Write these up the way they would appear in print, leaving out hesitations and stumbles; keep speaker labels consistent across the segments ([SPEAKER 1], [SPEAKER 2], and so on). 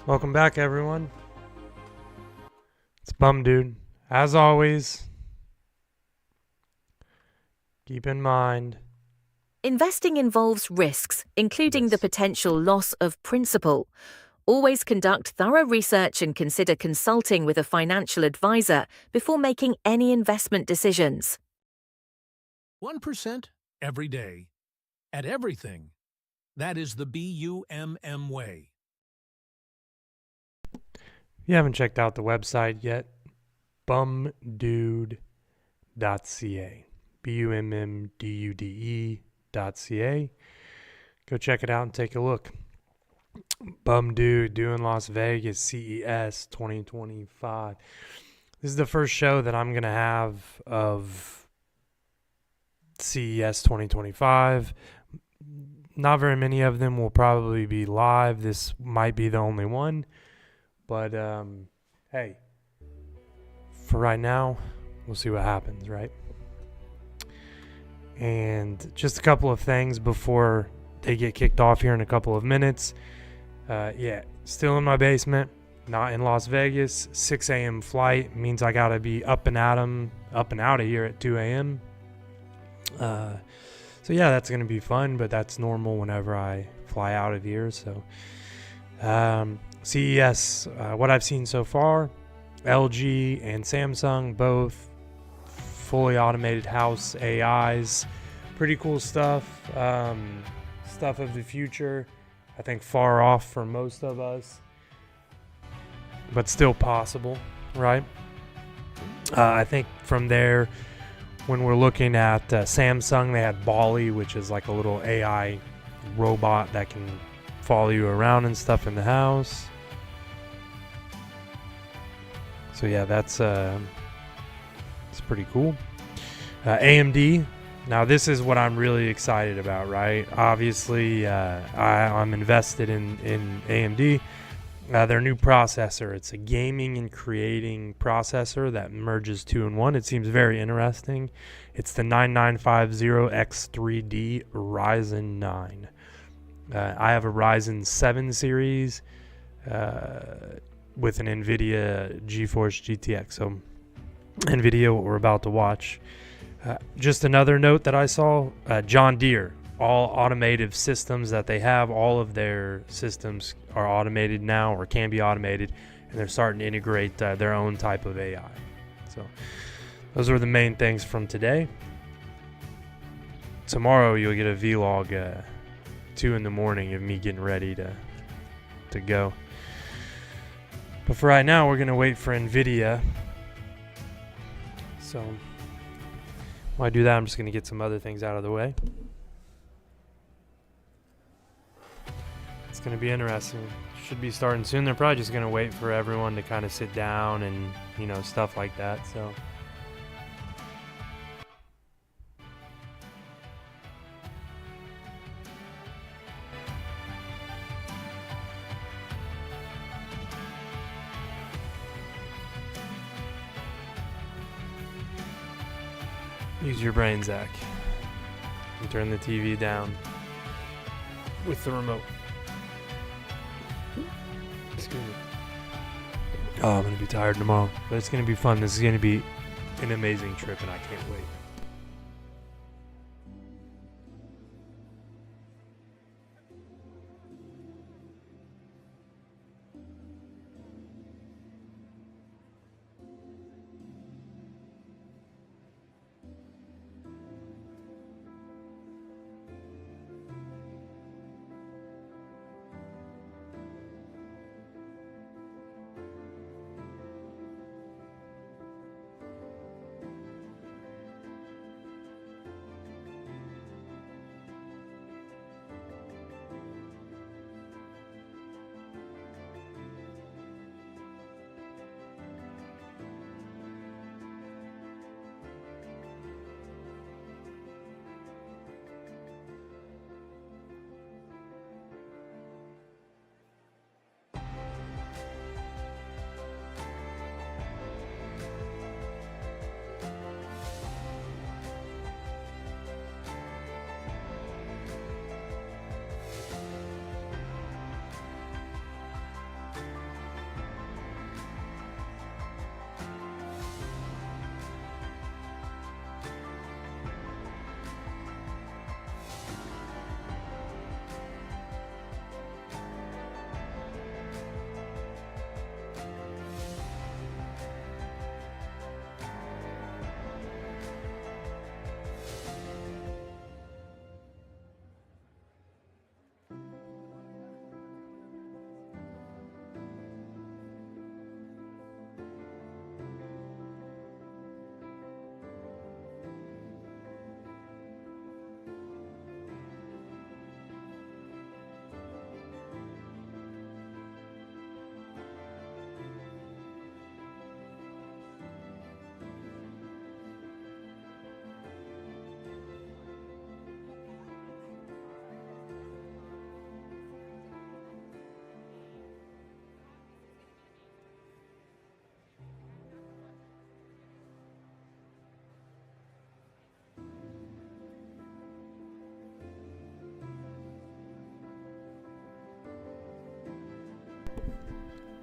[SPEAKER 1] Welcome back, everyone. It's Bum Dude. As always, keep in mind,
[SPEAKER 2] Investing involves risks, including the potential loss of principal. Always conduct thorough research and consider consulting with a financial advisor before making any investment decisions.
[SPEAKER 3] 1% every day. At everything. That is the BUMM way.
[SPEAKER 1] if you haven't checked out the website yet, bumdude.ca. BUMMDUDE.ca. Go check it out and take a look. Bum Dude doing Las Vegas CES 2025. This is the first show that I'm going to have of CES 2025. Not very many of them will probably be live. This might be the only one. But, hey, for right now, we'll see what happens, right? And just a couple of things before they get kicked off here in a couple of minutes. Still in my basement, not in Las Vegas. 6 a.m. flight means I got to be up and out of here at 2 a.m. So that's going to be fun, but that's normal whenever I fly out of here. So CES, what I've seen so far, LG and Samsung, both fully automated house AIs. Pretty cool stuff. Stuff of the future. I think far off for most of us, but still possible, right? I think from there, when we're looking at Samsung, they had Bali, which is like a little AI robot that can follow you around and stuff in the house. So yeah, that's pretty cool. AMD. Now this is what I'm really excited about, right? Obviously, I'm invested in AMD. Their new processor. It's a gaming and creating processor that merges 2 in 1. It seems very interesting. It's the 9950X3D Ryzen 9. I have a Ryzen 7 series with an Nvidia GeForce GTX. So Nvidia, what we're about to watch. Just another note that I saw, John Deere, all automated systems that they have, all of their systems are automated now or can be automated, and they're starting to integrate their own type of AI. So those are the main things from today. Tomorrow you'll get a vlog 2 in the morning of me getting ready to go. But for right now, we're going to wait for Nvidia. So while I do that, I'm just going to get some other things out of the way. It's going to be interesting. Should be starting soon. They're probably just going to wait for everyone to kind of sit down and, stuff like that. So use your brain, Zach, and turn the TV down with the remote. Excuse me. Oh, I'm going to be tired tomorrow, but it's going to be fun. This is going to be an amazing trip, and I can't wait.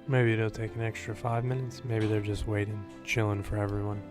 [SPEAKER 1] Maybe it'll take an extra 5 minutes. Maybe they're just waiting, chilling for everyone.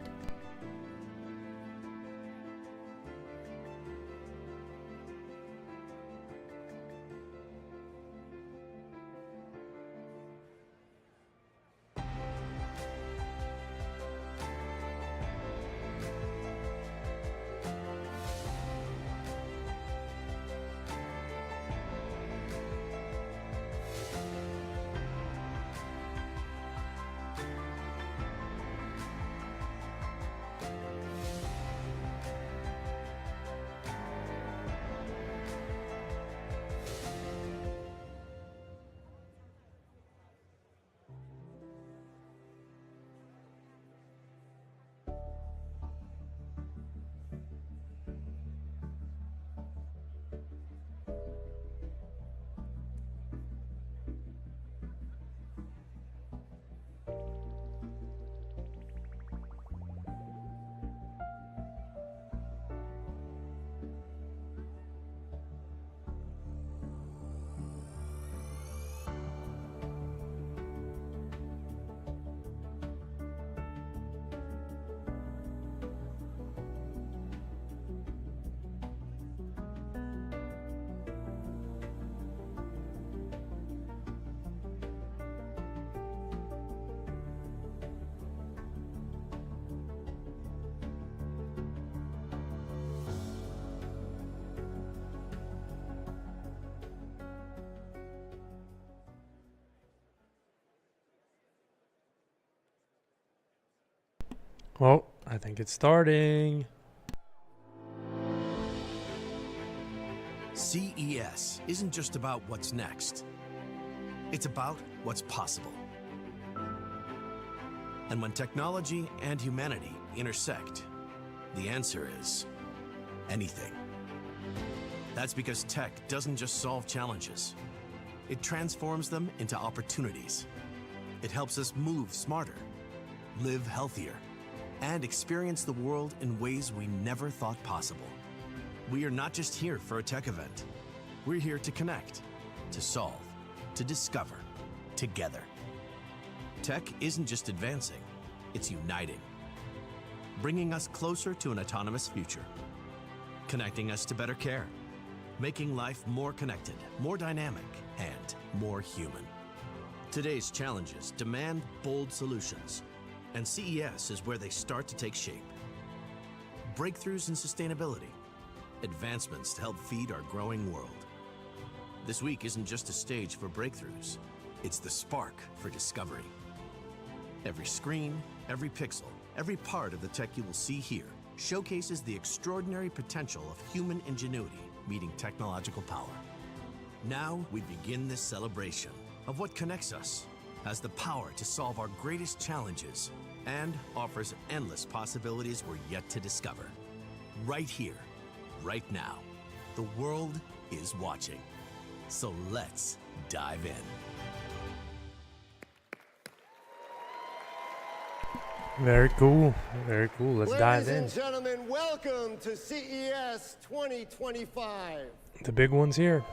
[SPEAKER 1] Well, I think it's starting.
[SPEAKER 4] CES isn't just about what's next. It's about what's possible. And when technology and humanity intersect, the answer is anything. That's because tech doesn't just solve challenges. It transforms them into opportunities. It helps us move smarter, live healthier, and experience the world in ways we never thought possible. We are not just here for a tech event. We're here to connect, to solve, to discover, together. Tech isn't just advancing, it's uniting, bringing us closer to an autonomous future, connecting us to better care, making life more connected, more dynamic, and more human. Today's challenges demand bold solutions, and CES is where they start to take shape. Breakthroughs in sustainability, advancements to help feed our growing world. This week isn't just a stage for breakthroughs, it's the spark for discovery. Every screen, every pixel, every part of the tech you will see here showcases the extraordinary potential of human ingenuity meeting technological power. Now we begin this celebration of what connects us, has the power to solve our greatest challenges, and offers endless possibilities we're yet to discover. Right here, right now, the world is watching. So let's dive in.
[SPEAKER 1] Very cool. Very cool. Let's dive in.
[SPEAKER 5] Ladies and gentlemen, welcome to CES 2025.
[SPEAKER 1] The big one's here.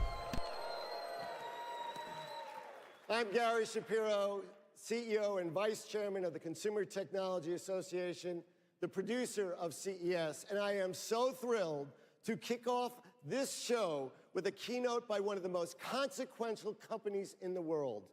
[SPEAKER 5] I'm Gary Shapiro, CEO and Vice Chairman of the Consumer Technology Association, the producer of CES, and I am so thrilled to kick off this show with a keynote by one of the most consequential companies in the world.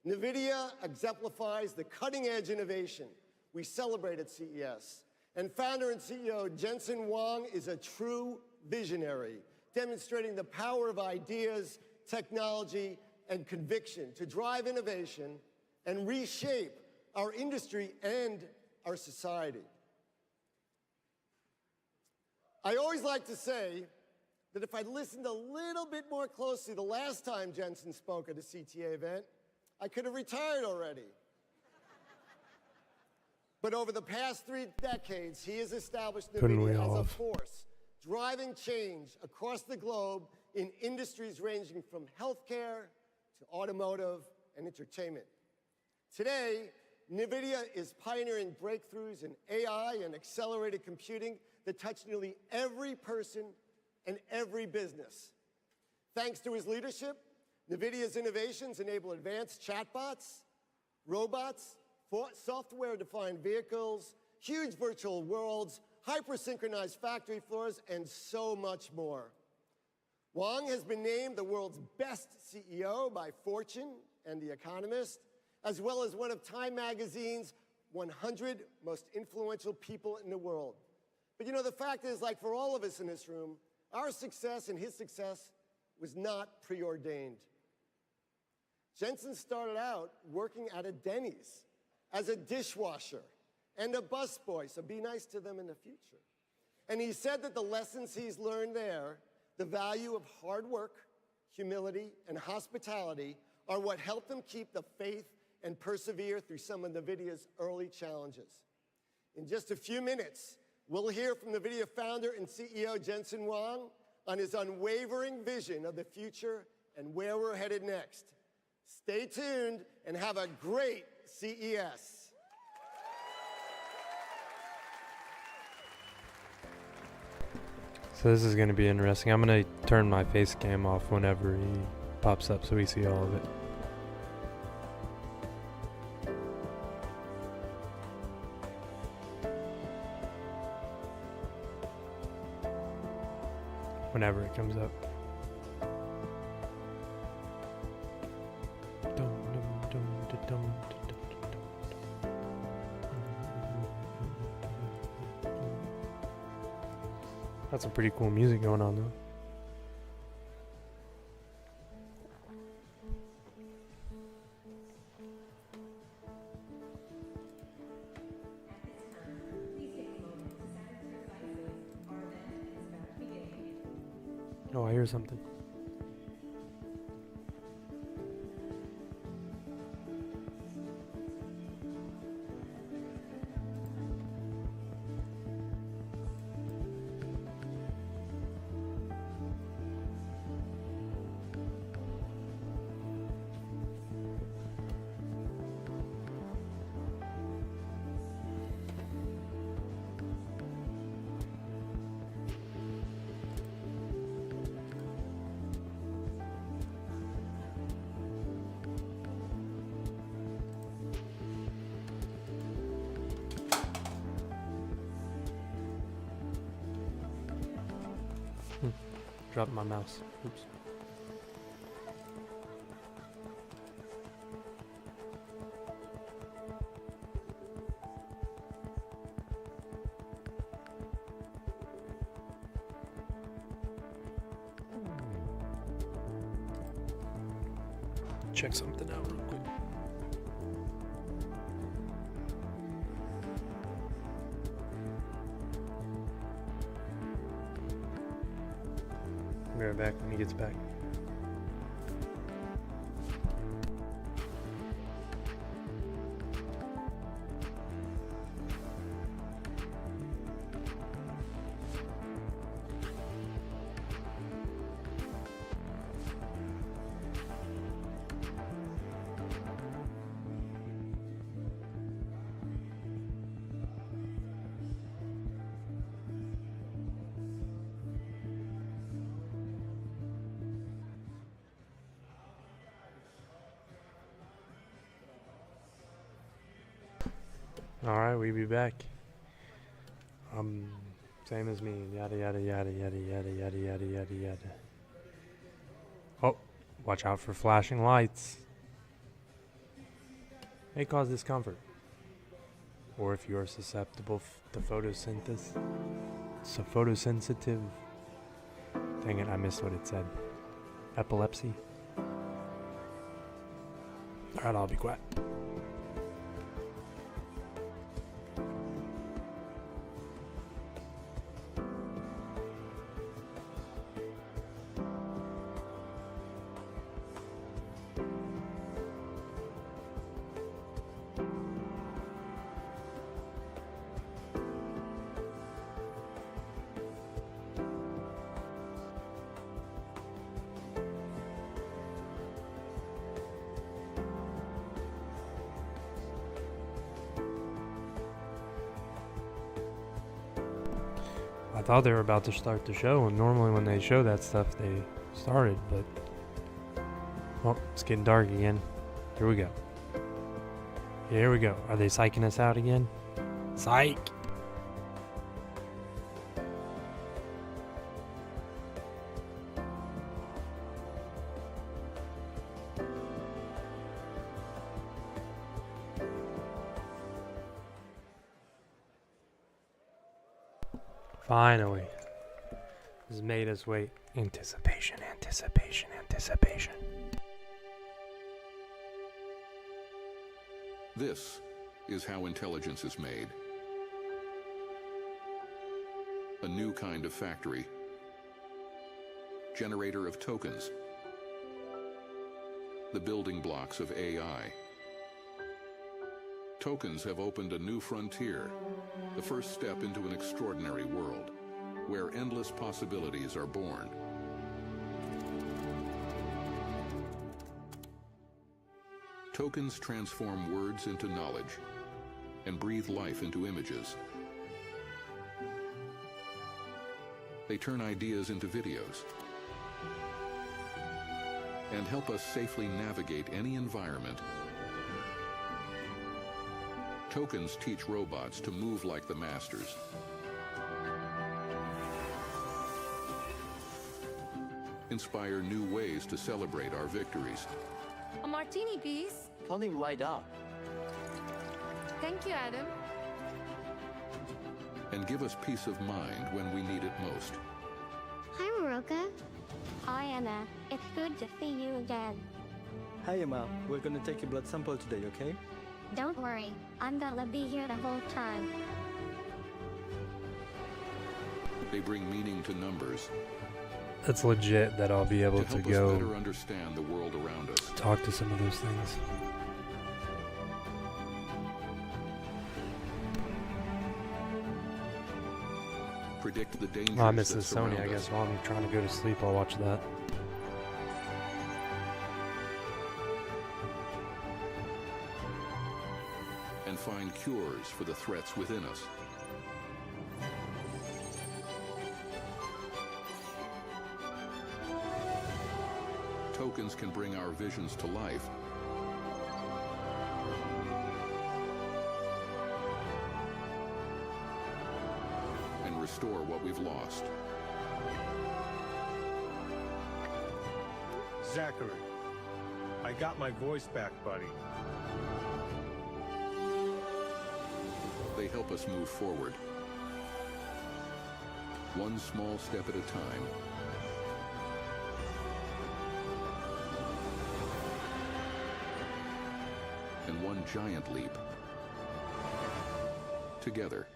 [SPEAKER 5] Nvidia exemplifies the cutting-edge innovation we celebrate at CES, and founder and CEO Jensen Huang is a true visionary, demonstrating the power of ideas, technology, and conviction to drive innovation and reshape our industry and our society. I always like to say that if I'd listened a little bit more closely the last time Jensen spoke at a CTA event, I could have retired already. But over the past 3 decades, he has established Nvidia as a force, driving change across the globe in industries ranging from healthcare to automotive and entertainment. Today, Nvidia is pioneering breakthroughs in AI and accelerated computing that touch nearly every person and every business. Thanks to his leadership, Nvidia's innovations enable advanced chatbots, Robots, software-defined vehicles, huge virtual worlds, hyper-synchronized factory floors, and so much more. Wang has been named the world's best CEO by Fortune and The Economist, as well as one of Time Magazine's 100 most influential people in the world. But you know, the fact is, like for all of us in this room, our success and his success was not preordained. Jensen started out working at a Denny's as a dishwasher and a busboy, so be nice to them in the future. And he said that the lessons he's learned there, the value of hard work, humility, and hospitality, are what helped him keep the faith and persevere through some of NVIDIA's early challenges. In just a few minutes, we'll hear from NVIDIA founder and CEO Jensen Huang on his unwavering vision of the future and where we're headed next. Stay tuned and have a great CES.
[SPEAKER 1] So this is going to be interesting. I'm going to turn my face cam off whenever he pops up so we see all of it. Whenever it comes up. That's some pretty cool music going on though. Oh, I hear something. Dropped my mouse. Oops. Check something out real quick. I'll be right back when he gets back. Alright, we be back. Same as me. Yada yada yada yada yada yada yada yada yada. Oh, watch out for flashing lights. May cause discomfort. Or if you are susceptible to photosynthesis. So photosensitive. Dang it, I missed what it said. Epilepsy. Alright, I'll be quiet. I thought they were about to start the show, and normally when they show that stuff, they started, but... Oh, it's getting dark again. Here we go. Here we go. Are they psyching us out again? Psych! Finally. This has made us wait. Anticipation, anticipation, anticipation.
[SPEAKER 6] This is how intelligence is made. A new kind of factory. Generator of tokens. The building blocks of AI. Tokens have opened a new frontier, the first step into an extraordinary world, where endless possibilities are born. Tokens transform words into knowledge and breathe life into images. They turn ideas into videos and help us safely navigate any environment. Tokens teach robots to move like the masters. Inspire new ways to celebrate our victories.
[SPEAKER 7] A martini, please.
[SPEAKER 8] Coming right up.
[SPEAKER 7] Thank you, Adam.
[SPEAKER 6] And give us peace of mind when we need it most.
[SPEAKER 9] Hi, Maroka.
[SPEAKER 7] Hi, Anna. It's good to see you again.
[SPEAKER 8] Hi, Emma. We're gonna take your blood sample today, okay?
[SPEAKER 9] Don't worry, I'm gonna be here the whole time.
[SPEAKER 6] They bring meaning to numbers
[SPEAKER 1] That's legit that I'll be able
[SPEAKER 6] to
[SPEAKER 1] to
[SPEAKER 6] help us
[SPEAKER 1] go
[SPEAKER 6] better understand the world around us.
[SPEAKER 1] talk to some of those things.
[SPEAKER 6] Predict the dangers
[SPEAKER 1] Oh, I miss
[SPEAKER 6] that
[SPEAKER 1] this Sony, I
[SPEAKER 6] surround
[SPEAKER 1] guess.
[SPEAKER 6] us.
[SPEAKER 1] While I'm trying to go to sleep, I'll watch that.
[SPEAKER 6] And find cures for the threats within us. Tokens can bring our visions to life. And restore what we've lost.
[SPEAKER 10] Zachary, I got my voice back, buddy.
[SPEAKER 6] They help us move forward. One small step at a time. And one giant leap. Together.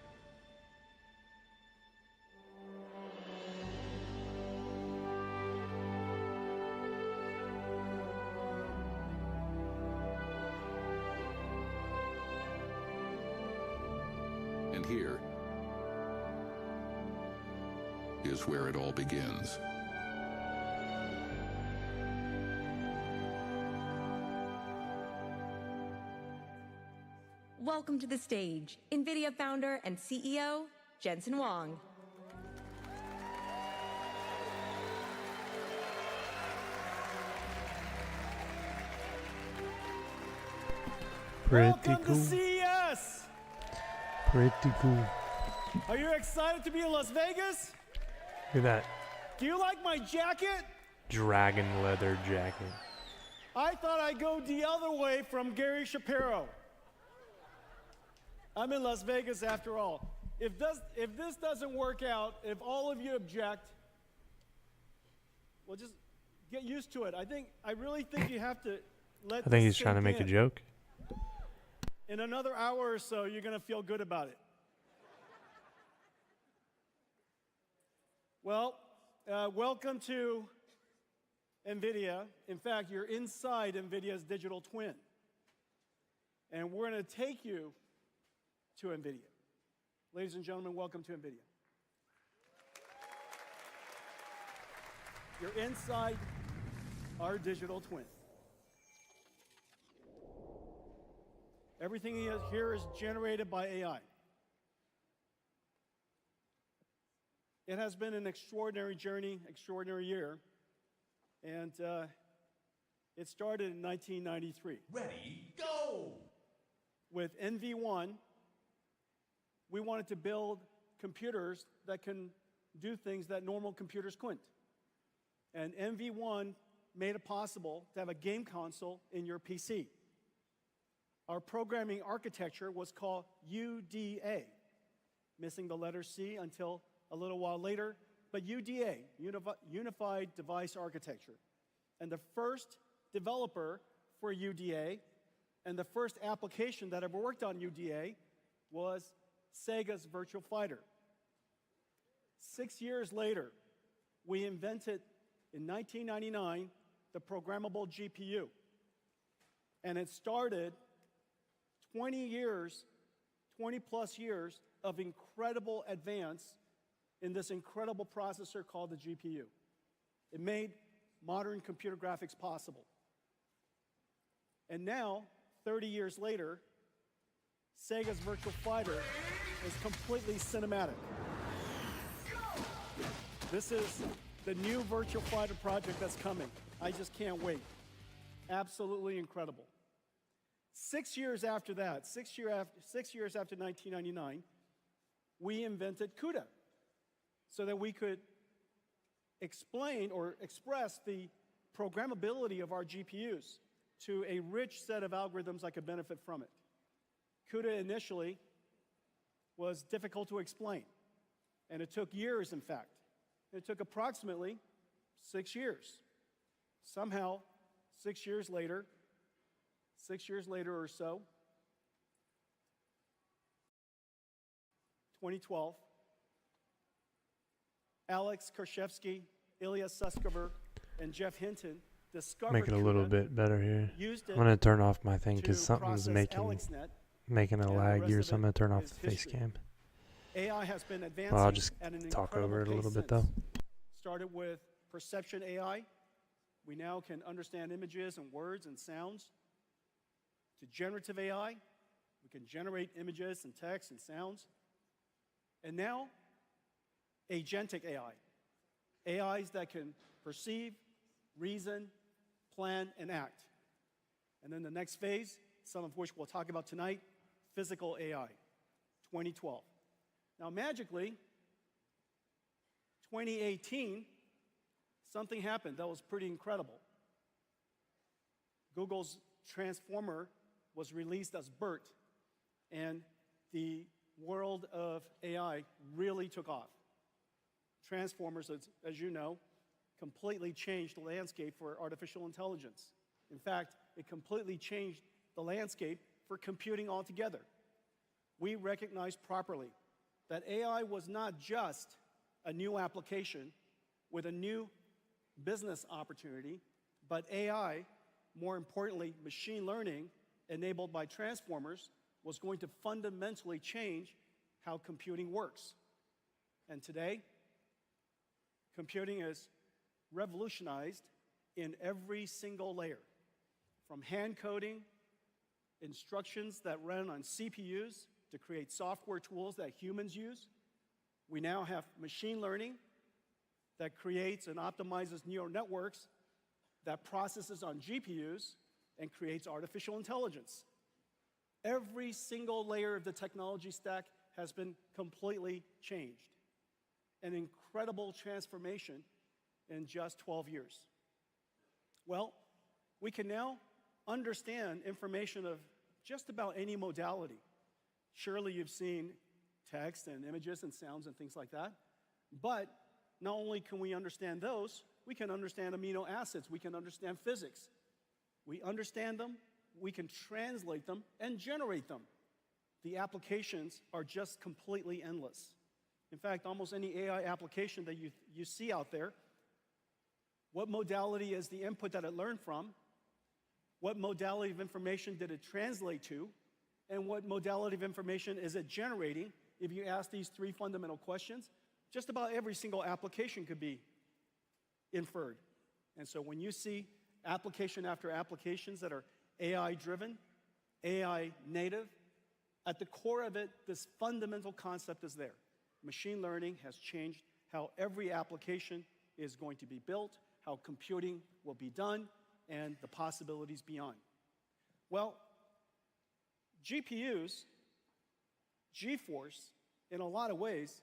[SPEAKER 6] And here is where it all begins.
[SPEAKER 11] Welcome to the stage, NVIDIA founder and CEO, Jensen Huang.
[SPEAKER 1] Pretty
[SPEAKER 10] Welcome
[SPEAKER 1] cool.
[SPEAKER 10] to CES!
[SPEAKER 1] Pretty cool.
[SPEAKER 10] Are you excited to be in Las Vegas?
[SPEAKER 1] Look at that
[SPEAKER 10] Do you like my jacket?
[SPEAKER 1] dragon leather jacket.
[SPEAKER 10] I thought I'd go the other way from Gary Shapiro. I'm in Las Vegas after all. If this doesn't work out, if all of you object, well, just get used to it. I really think you have to let
[SPEAKER 1] I think
[SPEAKER 10] this
[SPEAKER 1] he's trying to
[SPEAKER 10] sink
[SPEAKER 1] make a
[SPEAKER 10] in.
[SPEAKER 1] joke.
[SPEAKER 10] In another hour or so, you're going to feel good about it. Well, welcome to NVIDIA. In fact, you're inside NVIDIA's digital twin. And we're going to take you to NVIDIA. Ladies and gentlemen, welcome to NVIDIA. You're inside our digital twin. Everything here is generated by AI. It has been an extraordinary journey, extraordinary year, and it started in 1993.
[SPEAKER 12] Ready, go!
[SPEAKER 10] with NV1, we wanted to build computers that can do things that normal computers couldn't. And NV1 made it possible to have a game console in your PC. Our programming architecture was called UDA, missing the letter C until a little while later, but UDA, Unified Device Architecture. And the first developer for UDA and the first application that ever worked on UDA was Sega's Virtual Fighter. 6 years later, we invented, in 1999, the programmable GPU. And it started 20 plus years of incredible advance in this incredible processor called the GPU. It made modern computer graphics possible. And now, 30 years later, Sega's Virtual Fighter is completely cinematic. This is the new Virtual Fighter project that's coming. I just can't wait. Absolutely incredible. 6 years after that, 6 years after 1999, we invented CUDA so that we could explain or express the programmability of our GPUs to a rich set of algorithms that could benefit from it. CUDA initially was difficult to explain, and it took years, in fact. It took approximately 6 years. Somehow, 6 years later or so, 2012, Alex Karshevsky, Ilya Sutskever, and Jeff Hinton discovered
[SPEAKER 1] Make it a little bit better here. I'm going to turn off my thing because something's making a lag here, so I'm going to turn off the face cam.
[SPEAKER 10] AI has been advancing
[SPEAKER 1] Well, I'll just
[SPEAKER 10] at an
[SPEAKER 1] talk over it a
[SPEAKER 10] incredible
[SPEAKER 1] little
[SPEAKER 10] pace
[SPEAKER 1] bit, though.
[SPEAKER 10] Started with perception AI. We now can understand images and words and sounds. To generative AI, we can generate images and text and sounds. And now, agentic AI. AIs that can perceive, reason, plan, and act. And then the next phase, some of which we'll talk about tonight, physical AI, 2012. Now, magically, 2018, something happened that was pretty incredible. Google's Transformer was released as BERT, and the world of AI really took off. Transformers, as you know, completely changed the landscape for artificial intelligence. In fact, it completely changed the landscape for computing altogether. We recognized properly that AI was not just a new application with a new business opportunity, but AI, more importantly, machine learning enabled by transformers, was going to fundamentally change how computing works. And today, computing is revolutionized in every single layer, from hand coding, instructions that run on CPUs to create software tools that humans use. We now have machine learning that creates and optimizes neural networks that processes on GPUs and creates artificial intelligence. Every single layer of the technology stack has been completely changed. An incredible transformation in just 12 years. Well, we can now understand information of just about any modality. Surely you've seen text and images and sounds and things like that. But not only can we understand those, we can understand amino acids, we can understand physics. We understand them, we can translate them, and generate them. The applications are just completely endless. In fact, almost any AI application that you see out there, what modality is the input that it learned from? What modality of information did it translate to? And what modality of information is it generating? If you ask these three fundamental questions, just about every single application could be inferred. And so when you see application after applications that are AI-driven, AI-native, at the core of it, this fundamental concept is there. Machine learning has changed how every application is going to be built, how computing will be done, and the possibilities beyond. Well, GPUs, GeForce, in a lot of ways,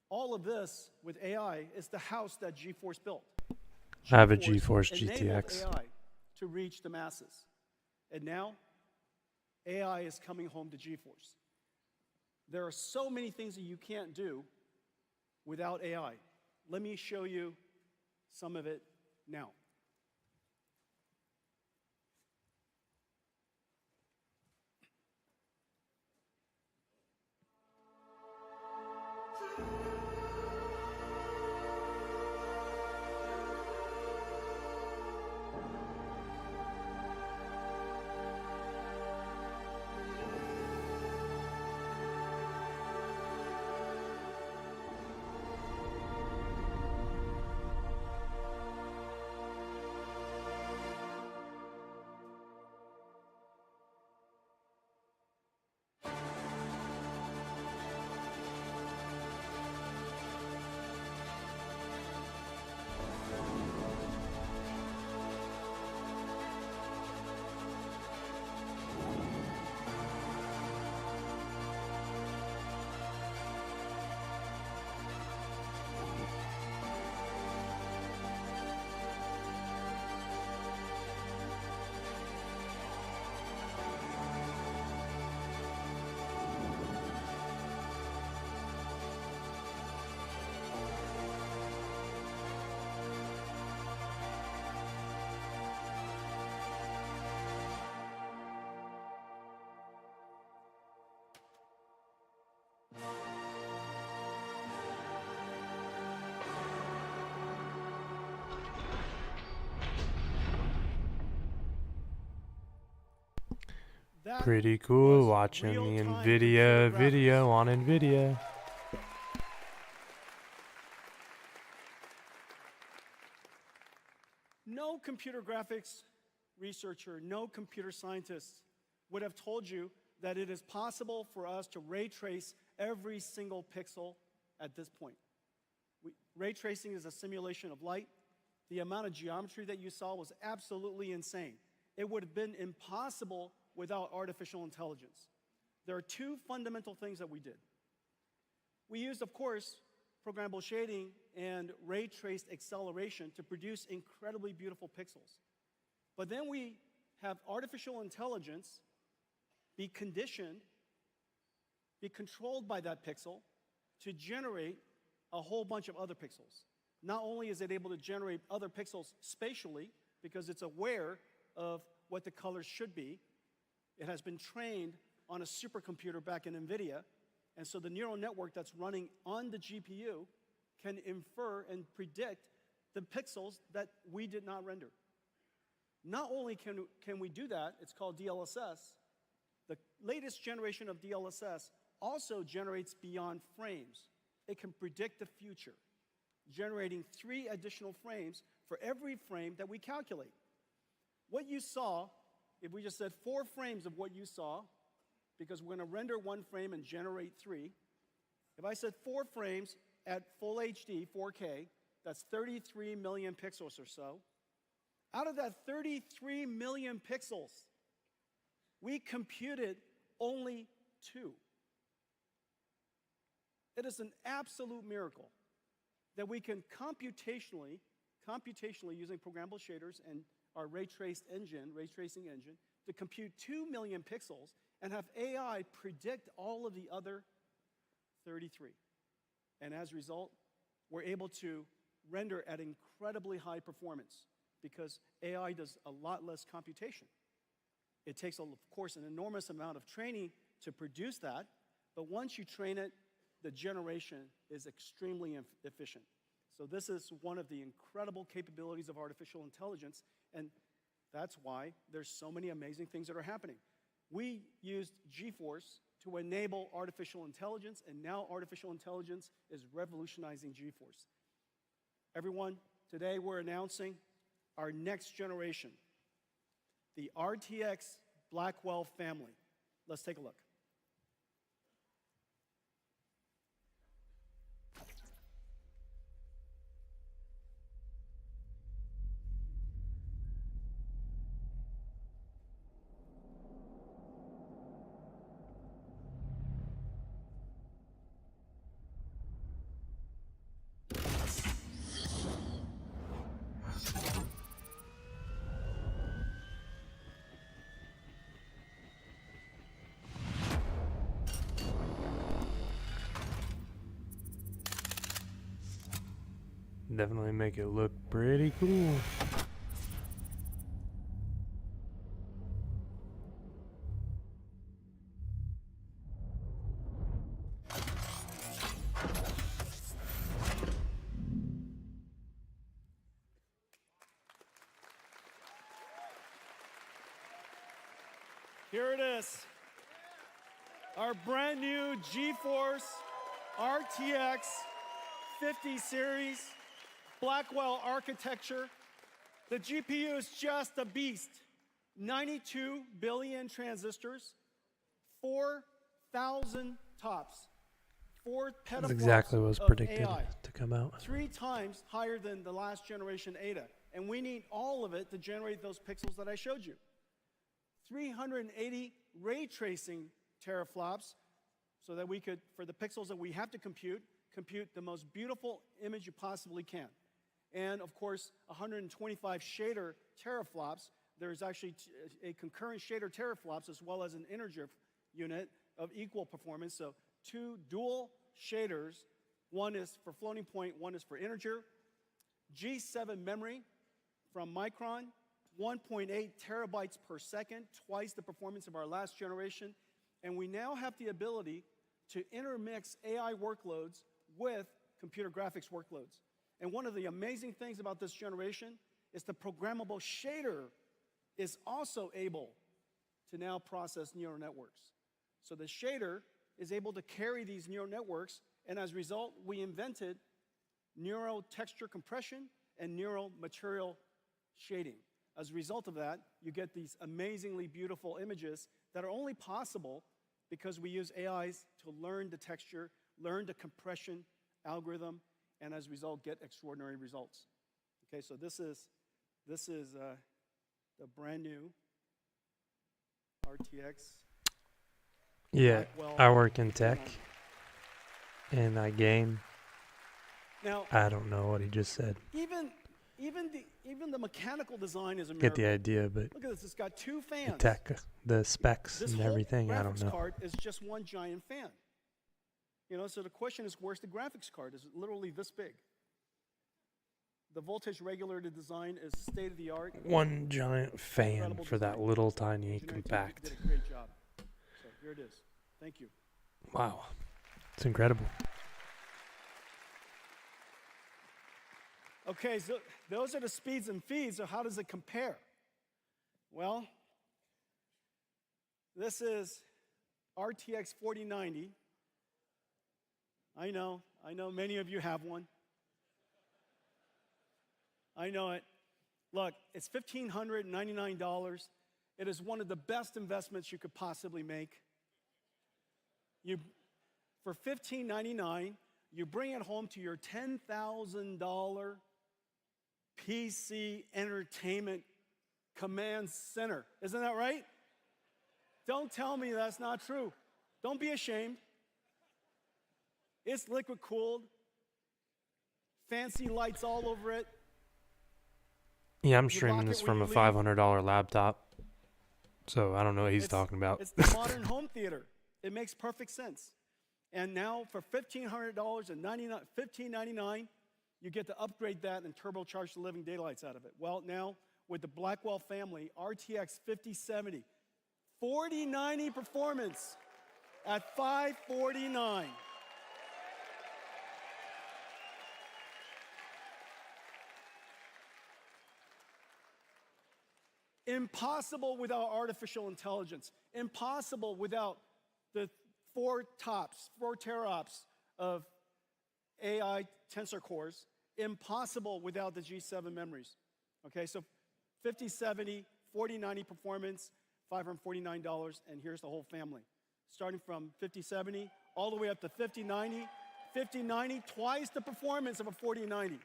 [SPEAKER 10] all of this with AI is the house that GeForce built.
[SPEAKER 1] I have a GeForce
[SPEAKER 10] enabled
[SPEAKER 1] GTX.
[SPEAKER 10] AI to reach the masses. And now, AI is coming home to GeForce. There are so many things that you can't do without AI. Let me show you some of it now. That
[SPEAKER 1] Pretty cool
[SPEAKER 10] was
[SPEAKER 1] watching the
[SPEAKER 10] real-time
[SPEAKER 1] Nvidia
[SPEAKER 10] computer
[SPEAKER 1] video
[SPEAKER 10] graphics.
[SPEAKER 1] on Nvidia.
[SPEAKER 10] No computer graphics researcher, no computer scientist would have told you that it is possible for us to ray trace every single pixel at this point. Ray tracing is a simulation of light. The amount of geometry that you saw was absolutely insane. It would have been impossible without artificial intelligence. There are two fundamental things that we did. We used, of course, programmable shading and ray traced acceleration to produce incredibly beautiful pixels. But then we have artificial intelligence be conditioned, be controlled by that pixel to generate a whole bunch of other pixels. Not only is it able to generate other pixels spatially, because it's aware of what the colors should be, it has been trained on a supercomputer back in Nvidia, and so the neural network that's running on the GPU can infer and predict the pixels that we did not render. Not only can we do that, it's called DLSS, the latest generation of DLSS also generates beyond frames. It can predict the future, generating 3 additional frames for every frame that we calculate. What you saw, if we just said 4 frames of what you saw, because we're going to render 1 frame and generate 3, if I said 4 frames at full HD, 4K, that's 33 million pixels or so. Out of that 33 million pixels, we computed only 2. It is an absolute miracle that we can computationally using programmable shaders and our ray tracing engine, to compute 2 million pixels and have AI predict all of the other 33. And as a result, we're able to render at incredibly high performance because AI does a lot less computation. It takes, of course, an enormous amount of training to produce that, but once you train it, the generation is extremely efficient. So this is one of the incredible capabilities of artificial intelligence, and that's why there's so many amazing things that are happening. We used GeForce to enable artificial intelligence, and now artificial intelligence is revolutionizing GeForce. Everyone, today we're announcing our next generation, the RTX Blackwell family. Let's take a look.
[SPEAKER 1] definitely make it look pretty cool.
[SPEAKER 10] Here it is. Our brand new GeForce RTX 50 series Blackwell architecture. The GPU is just a beast. 92 billion transistors, 4,000 tops, 4 petaflops
[SPEAKER 1] That's exactly what was
[SPEAKER 10] of
[SPEAKER 1] predicted
[SPEAKER 10] AI,
[SPEAKER 1] to come out.
[SPEAKER 10] 3 times higher than the last generation Ada. And we need all of it to generate those pixels that I showed you. 380 ray tracing teraflops so that we could, for the pixels that we have to compute the most beautiful image you possibly can. And of course, 125 shader teraflops. There's actually a concurrent shader teraflops as well as an integer unit of equal performance. So 2 dual shaders. One is for floating point, one is for integer. G7 memory from Micron. 1.8 terabytes per second, twice the performance of our last generation. And we now have the ability to intermix AI workloads with computer graphics workloads. And one of the amazing things about this generation is the programmable shader is also able to now process neural networks. So the shader is able to carry these neural networks, and as a result, we invented neural texture compression and neural material shading. As a result of that, you get these amazingly beautiful images that are only possible because we use AIs to learn the texture, learn the compression algorithm, and as a result, get extraordinary results. Okay, so this is the brand new RTX.
[SPEAKER 1] Yeah,
[SPEAKER 10] Blackwell
[SPEAKER 1] I work in tech,
[SPEAKER 10] K9.
[SPEAKER 1] and I game.
[SPEAKER 10] Now,
[SPEAKER 1] I don't know what he just said.
[SPEAKER 10] Even the mechanical design is a
[SPEAKER 1] Get
[SPEAKER 10] miracle.
[SPEAKER 1] the idea, but
[SPEAKER 10] Look at this. It's got 2 fans.
[SPEAKER 1] the tech, the specs,
[SPEAKER 10] This
[SPEAKER 1] and
[SPEAKER 10] whole
[SPEAKER 1] everything, I don't
[SPEAKER 10] graphics
[SPEAKER 1] know.
[SPEAKER 10] card is just one giant fan. You know, so the question is, where's the graphics card? It's literally this big. The voltage regulator design is state of the art.
[SPEAKER 1] One giant fan
[SPEAKER 10] Incredible
[SPEAKER 1] for that
[SPEAKER 10] design.
[SPEAKER 1] little tiny
[SPEAKER 10] Engineering team
[SPEAKER 1] compact.
[SPEAKER 10] did a great job. So here it is. Thank you.
[SPEAKER 1] Wow, it's incredible.
[SPEAKER 10] Okay, so those are the speeds and feeds, so how does it compare? Well, this is RTX 4090. I know many of you have one. I know it. Look, it's $1,599. It is one of the best investments you could possibly make. For $1,599, you bring it home to your $10,000 PC entertainment command center. Isn't that right? Don't tell me that's not true. Don't be ashamed. It's liquid cooled, fancy lights all over it.
[SPEAKER 1] Yeah, I'm
[SPEAKER 10] You
[SPEAKER 1] streaming
[SPEAKER 10] lock
[SPEAKER 1] this
[SPEAKER 10] it
[SPEAKER 1] from
[SPEAKER 10] when
[SPEAKER 1] a
[SPEAKER 10] you leave.
[SPEAKER 1] $500 laptop, so I don't know what he's talking about.
[SPEAKER 10] It's the modern home theater. It makes perfect sense. And now for $1,500 and $1,599, you get to upgrade that and turbocharge the living daylights out of it. Well, now with the Blackwell family, RTX 5070, 4090 performance at $549. Impossible without artificial intelligence. Impossible without the 4 teraops of AI tensor cores. Impossible without the G7 memories. Okay, so 5070, 4090 performance, $549, and here's the whole family. Starting from 5070 all the way up to 5090. 5090, twice the performance of a 4090.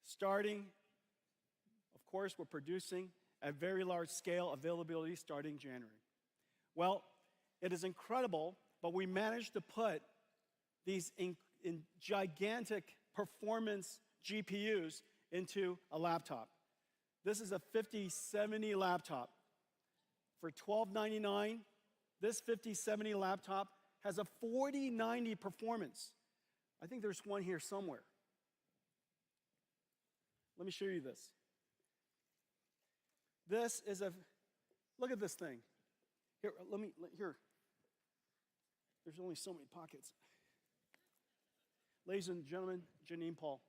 [SPEAKER 10] Starting, of course, we're producing at very large scale, availability starting January. Well, it is incredible, but we managed to put these in gigantic performance GPUs into a laptop. This is a 5070 laptop. For $1,299, this 5070 laptop has a 4090 performance I think there's one here somewhere. Let me show you this. This is look at this thing. Here. There's only so many pockets. Ladies and gentlemen, Janine Paul.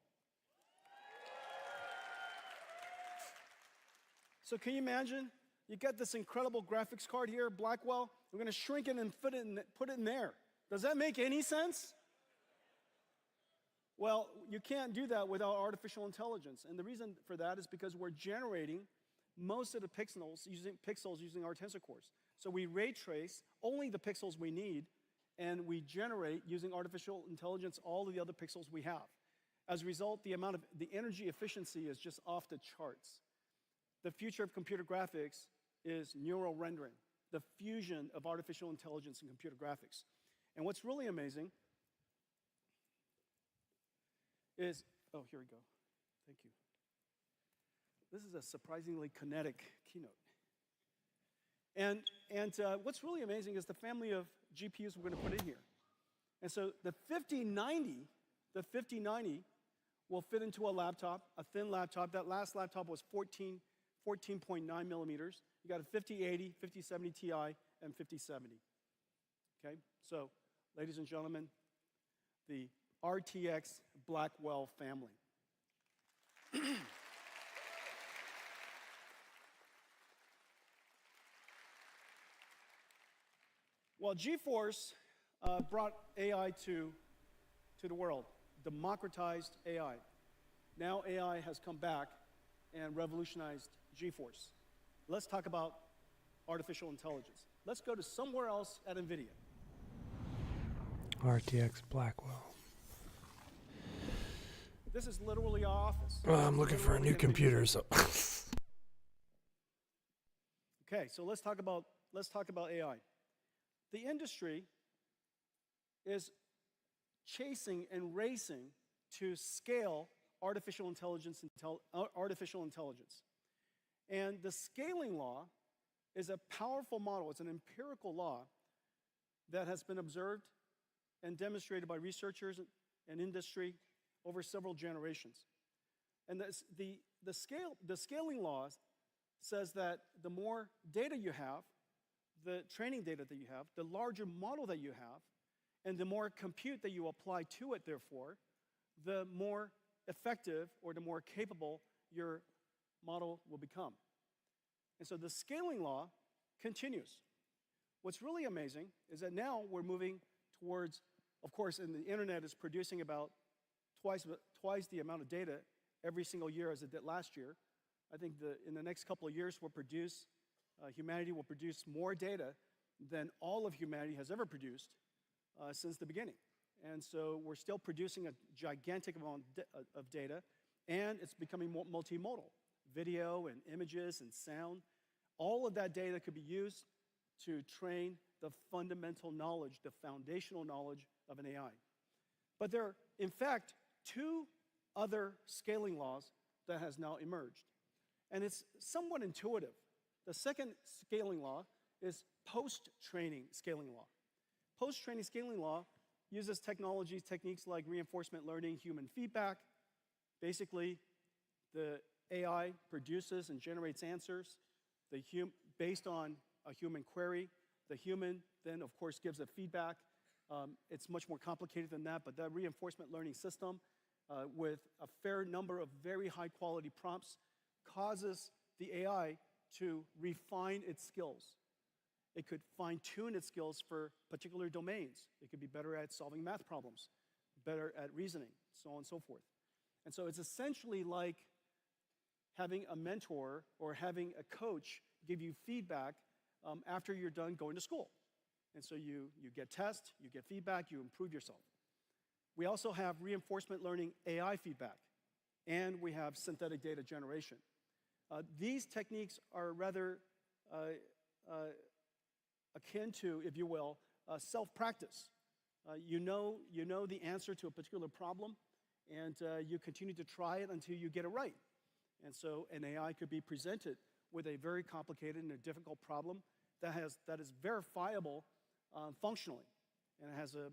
[SPEAKER 10] So can you imagine? You got this incredible graphics card here, Blackwell. We're going to shrink it and put it in there. Does that make any sense? Well, you can't do that without artificial intelligence. And the reason for that is because we're generating most of the pixels using our tensor cores. So we ray trace only the pixels we need, and we generate, using artificial intelligence, all of the other pixels we have. As a result, the energy efficiency is just off the charts. The future of computer graphics is neural rendering, the fusion of artificial intelligence and computer graphics. And what's really amazing is, oh, here we go. Thank you. This is a surprisingly kinetic keynote. And what's really amazing is the family of GPUs we're going to put in here. And so the 5090 will fit into a laptop, a thin laptop. That last laptop was 14.9 millimeters. You got a 5080, 5070 Ti, and 5070. Okay? So, ladies and gentlemen, the RTX Blackwell family. Well, GeForce brought AI to the world, democratized AI. Now AI has come back and revolutionized GeForce. Let's talk about artificial intelligence. Let's go to somewhere else at NVIDIA.
[SPEAKER 1] RTX Blackwell.
[SPEAKER 10] This is literally our office.
[SPEAKER 1] I'm looking for a new computer, so.
[SPEAKER 10] Okay, so let's talk about AI. The industry is chasing and racing to scale artificial intelligence. And the scaling law is a powerful model. It's an empirical law that has been observed and demonstrated by researchers and industry over several generations. And the scaling law says that the more data you have, the training data that you have, the larger model that you have, and the more compute that you apply to it, therefore, the more effective or the more capable your model will become. And so the scaling law continues. What's really amazing is that now we're moving towards, of course, and the internet is producing about twice the amount of data every single year as it did last year. I think in the next couple of years humanity will produce more data than all of humanity has ever produced since the beginning. And so we're still producing a gigantic amount of data, and it's becoming multimodal. Video and images and sound, all of that data could be used to train the fundamental knowledge, the foundational knowledge of an AI. But there are, in fact, two other scaling laws that has now emerged. And it's somewhat intuitive. The second scaling law is post-training scaling law. Post-training scaling law uses techniques like reinforcement learning, human feedback. Basically, the AI produces and generates answers based on a human query. The human then, of course, gives a feedback. It's much more complicated than that, but that reinforcement learning system with a fair number of very high-quality prompts causes the AI to refine its skills. It could fine-tune its skills for particular domains. It could be better at solving math problems, better at reasoning, so on and so forth. And so it's essentially like having a mentor or having a coach give you feedback after you're done going to school. And so you get tests, you get feedback, you improve yourself. We also have reinforcement learning AI feedback, and we have synthetic data generation. These techniques are rather akin to, if you will, self-practice. You know the answer to a particular problem, and you continue to try it until you get it right. And so an AI could be presented with a very complicated and a difficult problem that is verifiable functionally. and it has an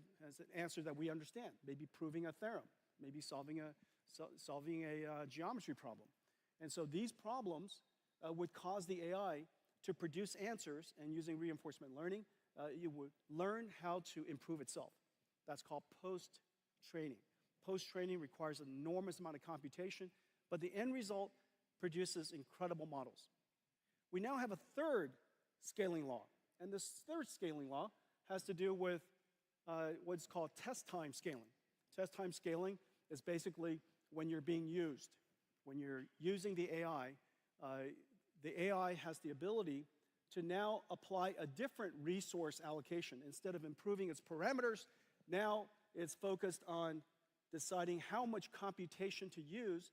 [SPEAKER 10] answer that we understand, maybe proving a theorem, maybe solving a geometry problem. And so these problems would cause the AI to produce answers, and using reinforcement learning, it would learn how to improve itself. That's called post-training. Post-training requires an enormous amount of computation, but the end result produces incredible models. We now have a third scaling law, and this third scaling law has to do with what's called test time scaling. Test time scaling is basically when you're being used. When you're using the AI has the ability to now apply a different resource allocation. Instead of improving its parameters, now it's focused on deciding how much computation to use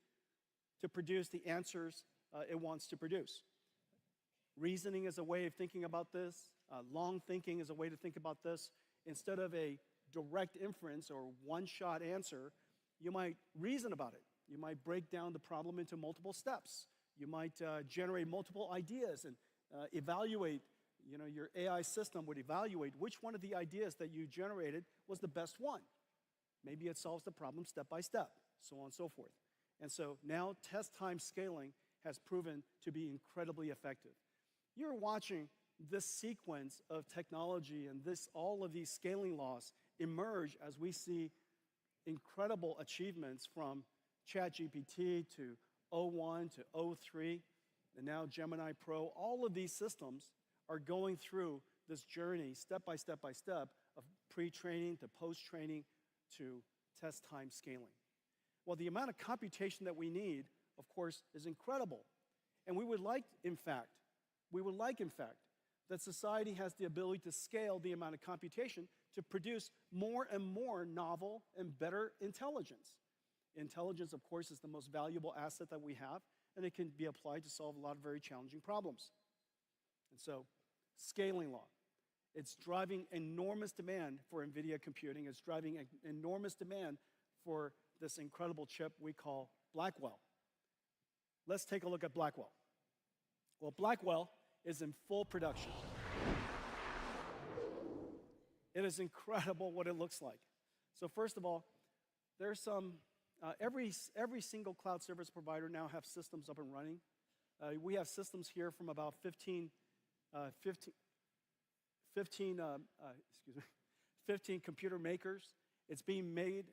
[SPEAKER 10] to produce the answers it wants to produce. Reasoning is a way of thinking about this. Long thinking is a way to think about this. Instead of a direct inference or one-shot answer, you might reason about it. You might break down the problem into multiple steps. You might generate multiple ideas and evaluate, your AI system would evaluate which one of the ideas that you generated was the best one. Maybe it solves the problem step by step, so on and so forth. And so now test time scaling has proven to be incredibly effective. You're watching this sequence of technology and all of these scaling laws emerge as we see incredible achievements from ChatGPT to O1 to O3, and now Gemini Pro. All of these systems are going through this journey step by step of pre-training to post-training to test time scaling. Well, the amount of computation that we need, of course, is incredible. And we would like, in fact, that society has the ability to scale the amount of computation to produce more and more novel and better intelligence. Intelligence, of course, is the most valuable asset that we have, and it can be applied to solve a lot of very challenging problems. And so, scaling law. It's driving enormous demand for NVIDIA computing. It's driving an enormous demand for this incredible chip we call Blackwell. Let's take a look at Blackwell. Well, Blackwell is in full production. It is incredible what it looks like. So first of all, there's some, every single cloud service provider now have systems up and running. We have systems here from about 15 computer makers. It's being made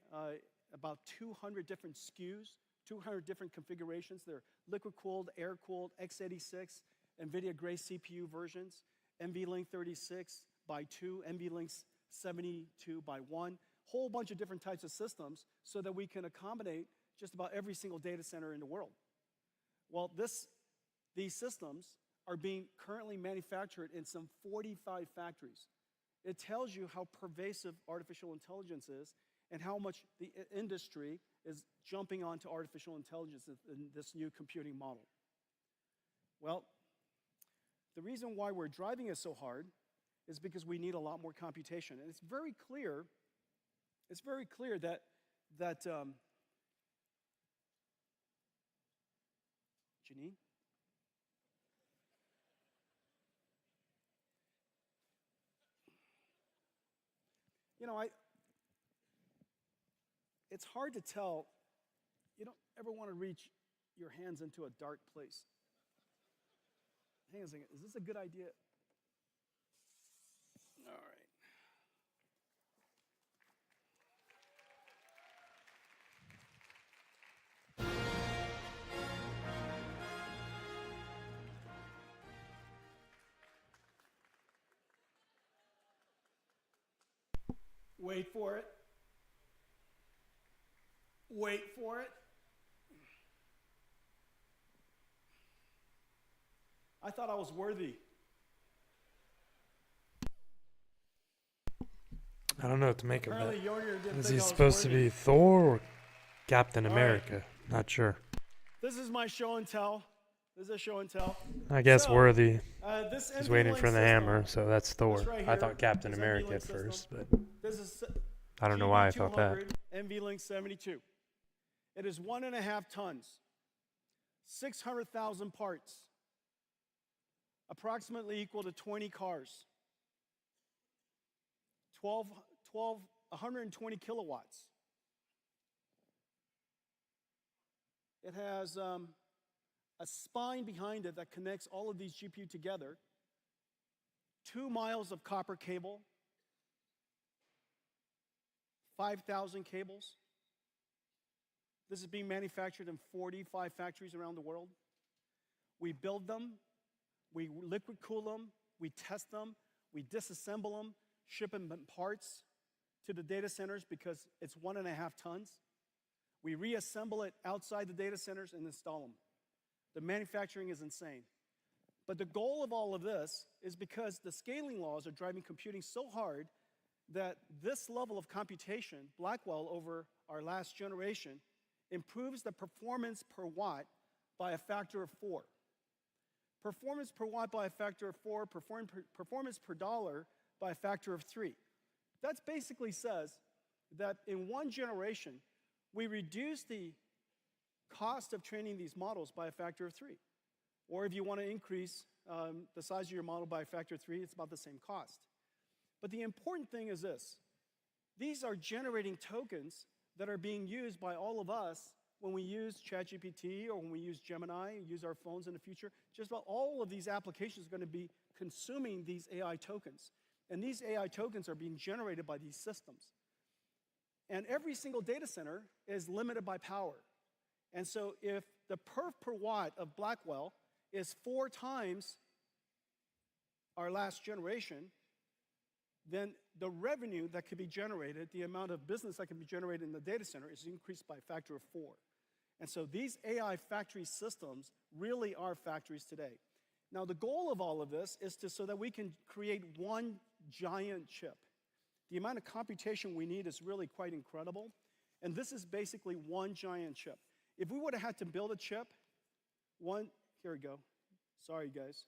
[SPEAKER 10] about 200 different SKUs, 200 different configurations. They're liquid-cooled, air-cooled, x86, NVIDIA Grace CPU versions, NVLink 36 by 2, NVLink 72 by 1, whole bunch of different types of systems so that we can accommodate just about every single data center in the world. Well, these systems are being currently manufactured in some 45 factories. It tells you how pervasive artificial intelligence is and how much the industry is jumping onto artificial intelligence in this new computing model. Well, the reason why we're driving it so hard is because we need a lot more computation. And it's very clear that Janine? It's hard to tell. You don't ever want to reach your hands into a dark place. Hang on a second. Is this a good idea? All right. Wait for it. Wait for it. I thought I was worthy.
[SPEAKER 1] I don't know what to make of that.
[SPEAKER 10] Apparently Jorger didn't
[SPEAKER 1] Is
[SPEAKER 10] think
[SPEAKER 1] he
[SPEAKER 10] I was
[SPEAKER 1] supposed to
[SPEAKER 10] worthy.
[SPEAKER 1] be Thor or Captain
[SPEAKER 10] All
[SPEAKER 1] America?
[SPEAKER 10] right.
[SPEAKER 1] Not sure.
[SPEAKER 10] This is my show and tell. This is a show and tell.
[SPEAKER 1] I guess
[SPEAKER 10] So,
[SPEAKER 1] Worthy
[SPEAKER 10] this
[SPEAKER 1] is waiting
[SPEAKER 10] NVLink
[SPEAKER 1] for the
[SPEAKER 10] system,
[SPEAKER 1] hammer, so that's Thor.
[SPEAKER 10] this right
[SPEAKER 1] I
[SPEAKER 10] here,
[SPEAKER 1] thought Captain
[SPEAKER 10] this
[SPEAKER 1] America
[SPEAKER 10] NVLink
[SPEAKER 1] at first,
[SPEAKER 10] system.
[SPEAKER 1] but
[SPEAKER 10] This is
[SPEAKER 1] I don't know why I thought that.
[SPEAKER 10] NVLink 72. It is 1.5 tons, 600,000 parts, approximately equal to 20 cars, 120 kilowatts. It has a spine behind it that connects all of these GPU together, 2 miles of copper cable, 5,000 cables. This is being manufactured in 45 factories around the world. We build them, we liquid cool them, we test them, we disassemble them, ship them in parts to the data centers because it's 1.5 tons. We reassemble it outside the data centers and install them. The manufacturing is insane. But the goal of all of this is because the scaling laws are driving computing so hard that this level of computation, Blackwell over our last generation, improves the performance per watt by a factor of 4. Performance per watt by a factor of 4, performance per dollar by a factor of 3. That basically says that in one generation, we reduce the cost of training these models by a factor of 3. Or if you want to increase the size of your model by a factor of 3, it's about the same cost. But the important thing is this. These are generating tokens that are being used by all of us when we use ChatGPT or when we use Gemini, use our phones in the future. Just about all of these applications are going to be consuming these AI tokens. And these AI tokens are being generated by these systems. And every single data center is limited by power. And so if the perf per watt of Blackwell is 4 times our last generation, then the revenue that could be generated, the amount of business that can be generated in the data center is increased by a factor of 4. And so these AI factory systems really are factories today. Now the goal of all of this is so that we can create one giant chip. The amount of computation we need is really quite incredible. And this is basically one giant chip. If we would have had to build a chip, here we go. Sorry, guys.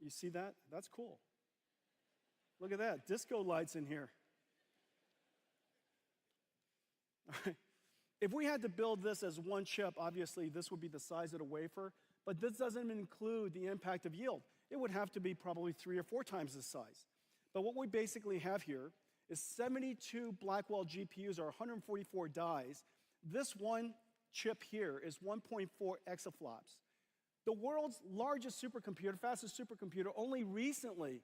[SPEAKER 10] You see that? That's cool. Look at that, disco lights in here. All right. If we had to build this as one chip, obviously this would be the size of the wafer, but this doesn't include the impact of yield. It would have to be probably 3 or 4 times this size. But what we basically have here is 72 Blackwell GPUs or 144 dies. This one chip here is 1.4 exaflops. The world's largest supercomputer, fastest supercomputer, only recently,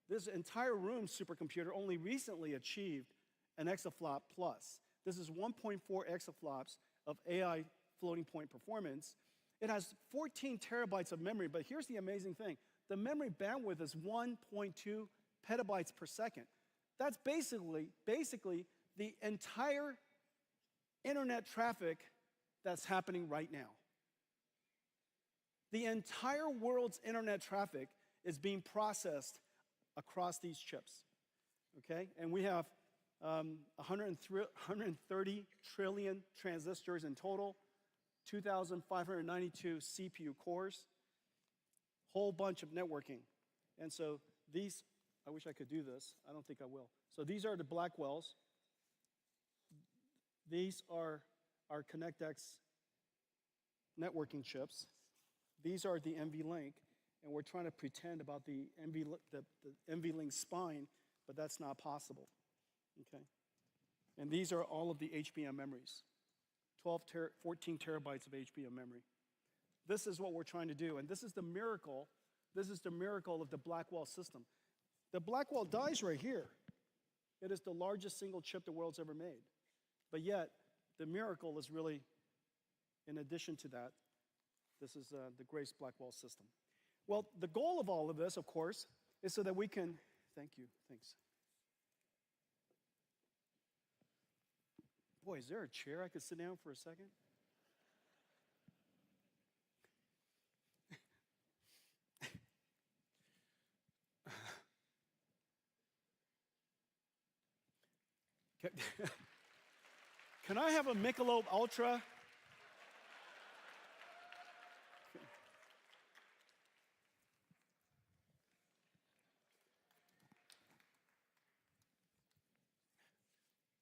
[SPEAKER 10] this entire room supercomputer only recently achieved an exaflop plus. This is 1.4 exaflops of AI floating point performance. It has 14 terabytes of memory, but here's the amazing thing. The memory bandwidth is 1.2 petabytes per second. That's basically the entire internet traffic that's happening right now. The entire world's internet traffic is being processed across these chips, okay? And we have 130 trillion transistors in total, 2,592 CPU cores, whole bunch of networking. And so these, I wish I could do this. I don't think I will. So these are the Blackwells. These are our ConnectX networking chips. These are the NVLink. And we're trying to pretend about the NVLink spine, but that's not possible, okay? And these are all of the HBM memories, 14 terabytes of HBM memory. This is what we're trying to do, and this is the miracle of the Blackwell system. The Blackwell dies right here. It is the largest single chip the world's ever made. But yet, the miracle is really, in addition to that, this is the Grace Blackwell system. Well, the goal of all of this, of course, is so that we can, thank you, thanks. Boy, is there a chair I could sit down for a second? Can I have a Michelob Ultra?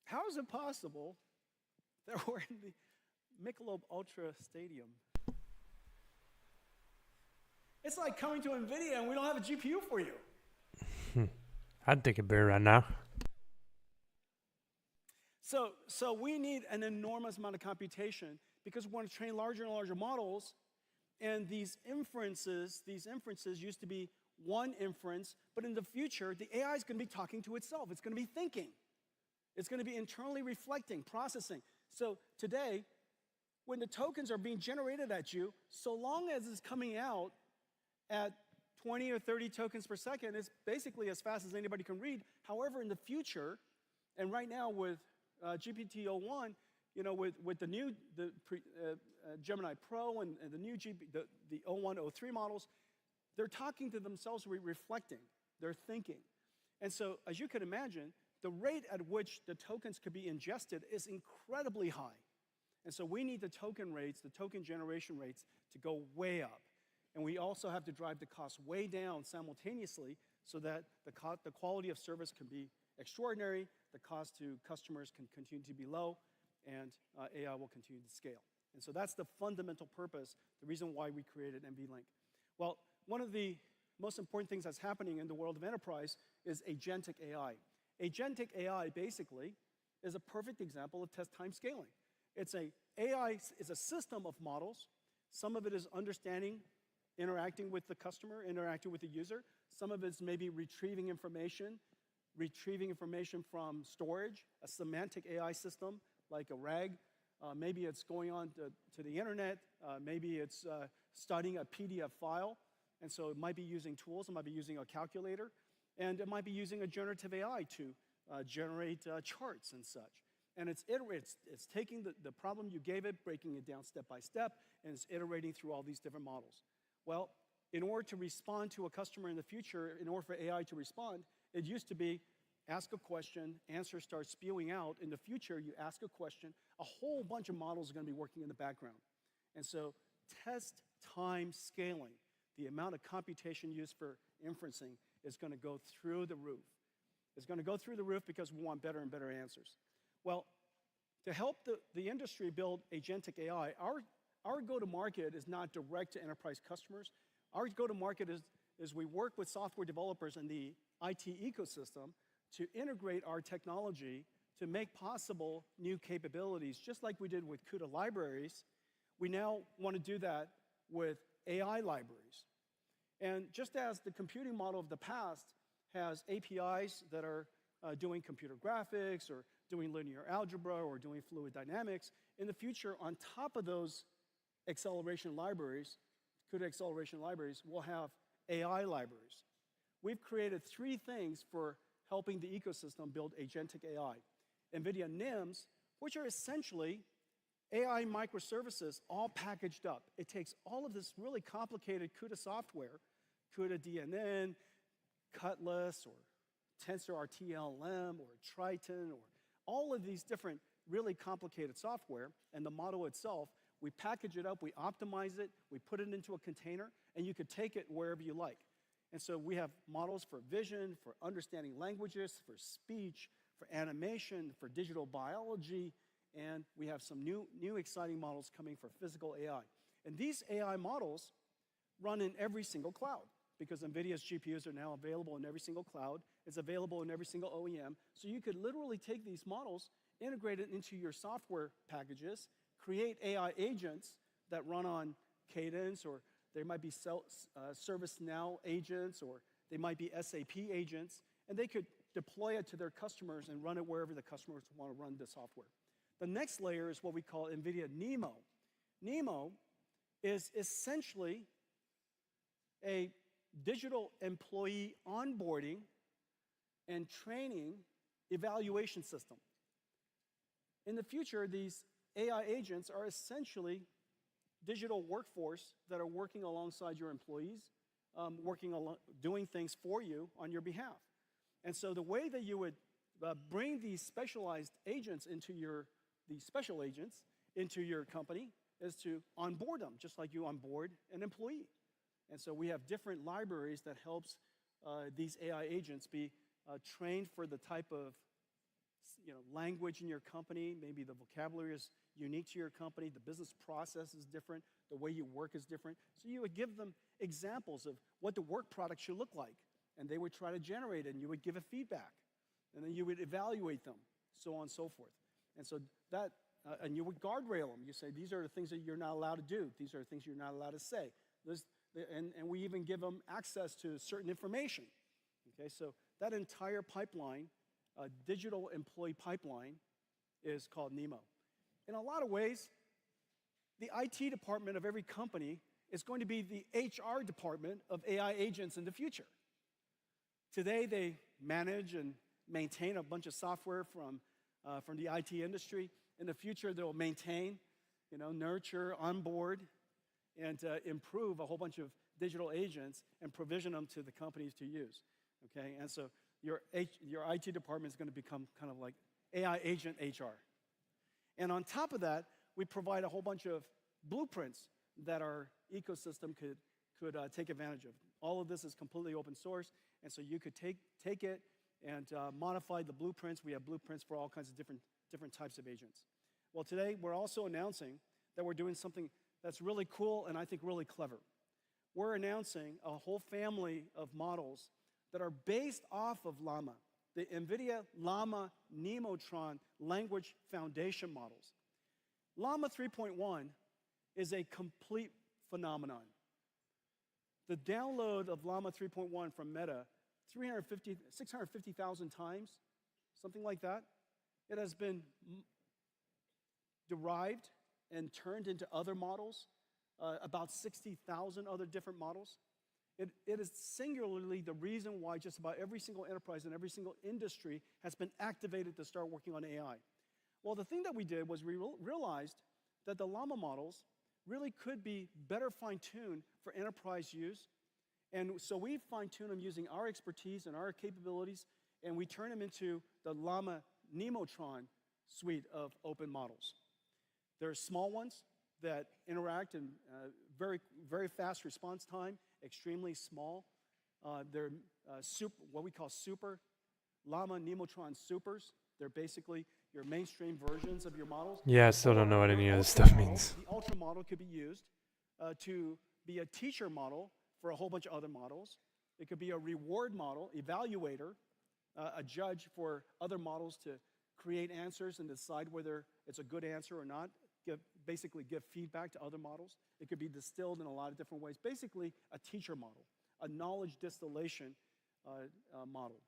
[SPEAKER 10] How is it possible that we're in the Michelob Ultra Stadium? It's like coming to Nvidia and we don't have a GPU for you.
[SPEAKER 1] I'd take a beer right now.
[SPEAKER 10] So we need an enormous amount of computation because we want to train larger and larger models. And these inferences used to be one inference, but in the future, the AI is going to be talking to itself. It's going to be thinking. It's going to be internally reflecting, processing. So today, when the tokens are being generated at you, so long as it's coming out at 20 or 30 tokens per second, it's basically as fast as anybody can read. However, in the future, and right now with GPT-01, you know, with the new Gemini Pro and the new the 01, 03 models, they're talking to themselves, reflecting, they're thinking. And so, as you can imagine, the rate at which the tokens could be ingested is incredibly high. And so we need the token rates, the token generation rates, to go way up. And we also have to drive the cost way down simultaneously so that the quality of service can be extraordinary, the cost to customers can continue to be low, and AI will continue to scale. And so that's the fundamental purpose, the reason why we created NVLink. Well, one of the most important things that's happening in the world of enterprise is agentic AI. Agentic AI basically is a perfect example of test time scaling. AI is a system of models. Some of it is understanding, interacting with the customer, interacting with the user. Some of it's maybe retrieving information from storage, a semantic AI system like a RAG. Maybe it's going on to the internet. Maybe it's studying a PDF file. And so it might be using tools. It might be using a calculator. And it might be using a generative AI to generate charts and such. And it's taking the problem you gave it, breaking it down step by step, and it's iterating through all these different models. Well, in order to respond to a customer in the future, in order for AI to respond, it used to be ask a question, answer starts spewing out. In the future, you ask a question, a whole bunch of models are going to be working in the background. And so test time scaling, the amount of computation used for inferencing, is going to go through the roof. It's going to go through the roof because we want better and better answers. Well, to help the industry build agentic AI, our go-to-market is not direct to enterprise customers. Our go-to-market is we work with software developers in the IT ecosystem to integrate our technology to make possible new capabilities, just like we did with CUDA libraries. We now want to do that with AI libraries. And just as the computing model of the past has APIs that are doing computer graphics or doing linear algebra or doing fluid dynamics, in the future, on top of those acceleration libraries, CUDA acceleration libraries, we'll have AI libraries. We've created 3 things for helping the ecosystem build agentic AI. NVIDIA NIMs, which are essentially AI microservices all packaged up. It takes all of this really complicated CUDA software, CUDA DNN, Cutlass, or TensorRT-LM, or Triton, or all of these different really complicated software, and the model itself, we package it up, we optimize it, we put it into a container, and you could take it wherever you like. And so we have models for vision, for understanding languages, for speech, for animation, for digital biology, and we have some new exciting models coming for physical AI. And these AI models run in every single cloud because NVIDIA's GPUs are now available in every single cloud. It's available in every single OEM. So you could literally take these models, integrate it into your software packages, create AI agents that run on Cadence, or there might be ServiceNow agents, or they might be SAP agents, and they could deploy it to their customers and run it wherever the customers want to run the software. The next layer is what we call NVIDIA NeMo. NeMo is essentially a digital employee onboarding and training evaluation system. In the future, these AI agents are essentially digital workforce that are working alongside your employees, doing things for you on your behalf. And so the way that you would bring these specialized agents these special agents into your company is to onboard them, just like you onboard an employee. And so we have different libraries that helps these AI agents be trained for the type of language in your company. Maybe the vocabulary is unique to your company. The business process is different. The way you work is different. So you would give them examples of what the work product should look like. And they would try to generate it, and you would give a feedback. And then you would evaluate them, so on and so forth. And so that, and you would guardrail them. You say, these are the things that you're not allowed to do. These are the things you're not allowed to say. And we even give them access to certain information. Okay, so that entire pipeline, digital employee pipeline, is called NEMO. In a lot of ways, the IT department of every company is going to be the HR department of AI agents in the future. Today, they manage and maintain a bunch of software from the IT industry. In the future, they'll maintain, nurture, onboard, and improve a whole bunch of digital agents and provision them to the companies to use. Okay, and so your IT department is going to become kind of like AI agent HR. And on top of that, we provide a whole bunch of blueprints that our ecosystem could take advantage of. All of this is completely open source, and so you could take it and modify the blueprints. We have blueprints for all kinds of different types of agents. Well, today we're also announcing that we're doing something that's really cool and I think really clever. We're announcing a whole family of models that are based off of Llama, the Nvidia Llama Nemotron language foundation models. Llama 3.1 is a complete phenomenon. The download of Llama 3.1 from Meta, 650,000 times, something like that. It has been derived and turned into other models, about 60,000 other different models. It is singularly the reason why just about every single enterprise and every single industry has been activated to start working on AI. Well, the thing that we did was we realized that the Llama models really could be better fine-tuned for enterprise use. And so we fine-tune them using our expertise and our capabilities, and we turn them into the Llama Nemotron suite of open models. There are small ones that interact in very, very fast response time, extremely small. They're what we call super Llama Nemotron supers. They're basically your mainstream versions of your models.
[SPEAKER 1] Yeah, I still don't know what any of this stuff means.
[SPEAKER 10] The ultra model could be used to be a teacher model for a whole bunch of other models. It could be a reward model, evaluator, a judge for other models to create answers and decide whether it's a good answer or not, basically give feedback to other models. It could be distilled in a lot of different ways. Basically, a teacher model, a knowledge distillation model.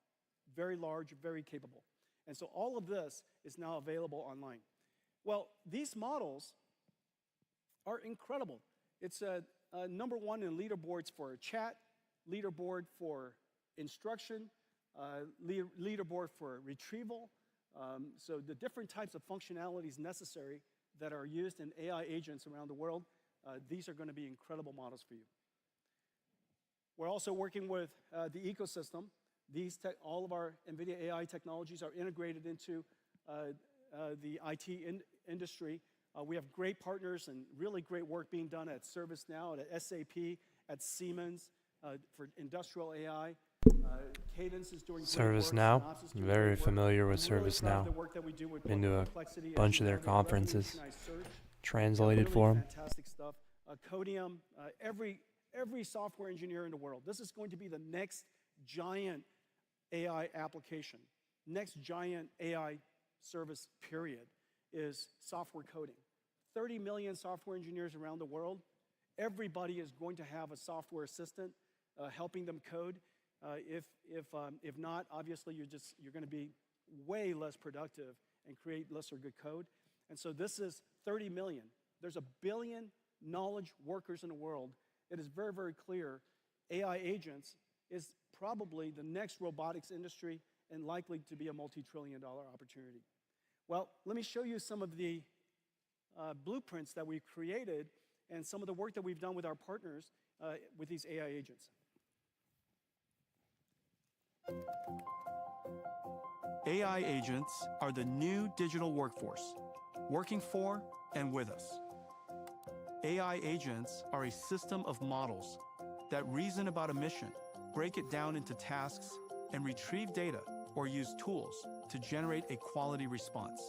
[SPEAKER 10] Very large, very capable. And so all of this is now available online. Well, these models are incredible. It's number one in leaderboards for chat, leaderboard for instruction, leaderboard for retrieval. So the different types of functionalities necessary that are used in AI agents around the world, these are going to be incredible models for you. We're also working with the ecosystem. All of our NVIDIA AI technologies are integrated into the IT industry. We have great partners and really great work being done at ServiceNow, at SAP, at Siemens for industrial AI. Cadence is doing
[SPEAKER 1] ServiceNow, very familiar with ServiceNow. Been to a bunch of their conferences. Translated for them.
[SPEAKER 10] Fantastic stuff. Codium, every software engineer in the world. This is going to be the next giant AI application. Next giant AI service, period, is software coding. 30 million software engineers around the world. Everybody is going to have a software assistant helping them code. If not, obviously you're going to be way less productive and create lesser good code. And so this is 30 million. There's 1 billion knowledge workers in the world. It is very, very clear AI agents is probably the next robotics industry and likely to be a multi-trillion-dollar opportunity. Well, let me show you some of the blueprints that we've created and some of the work that we've done with our partners with these AI agents.
[SPEAKER 8] AI agents are the new digital workforce, working for and with us. AI agents are a system of models that reason about a mission, break it down into tasks, and retrieve data or use tools to generate a quality response.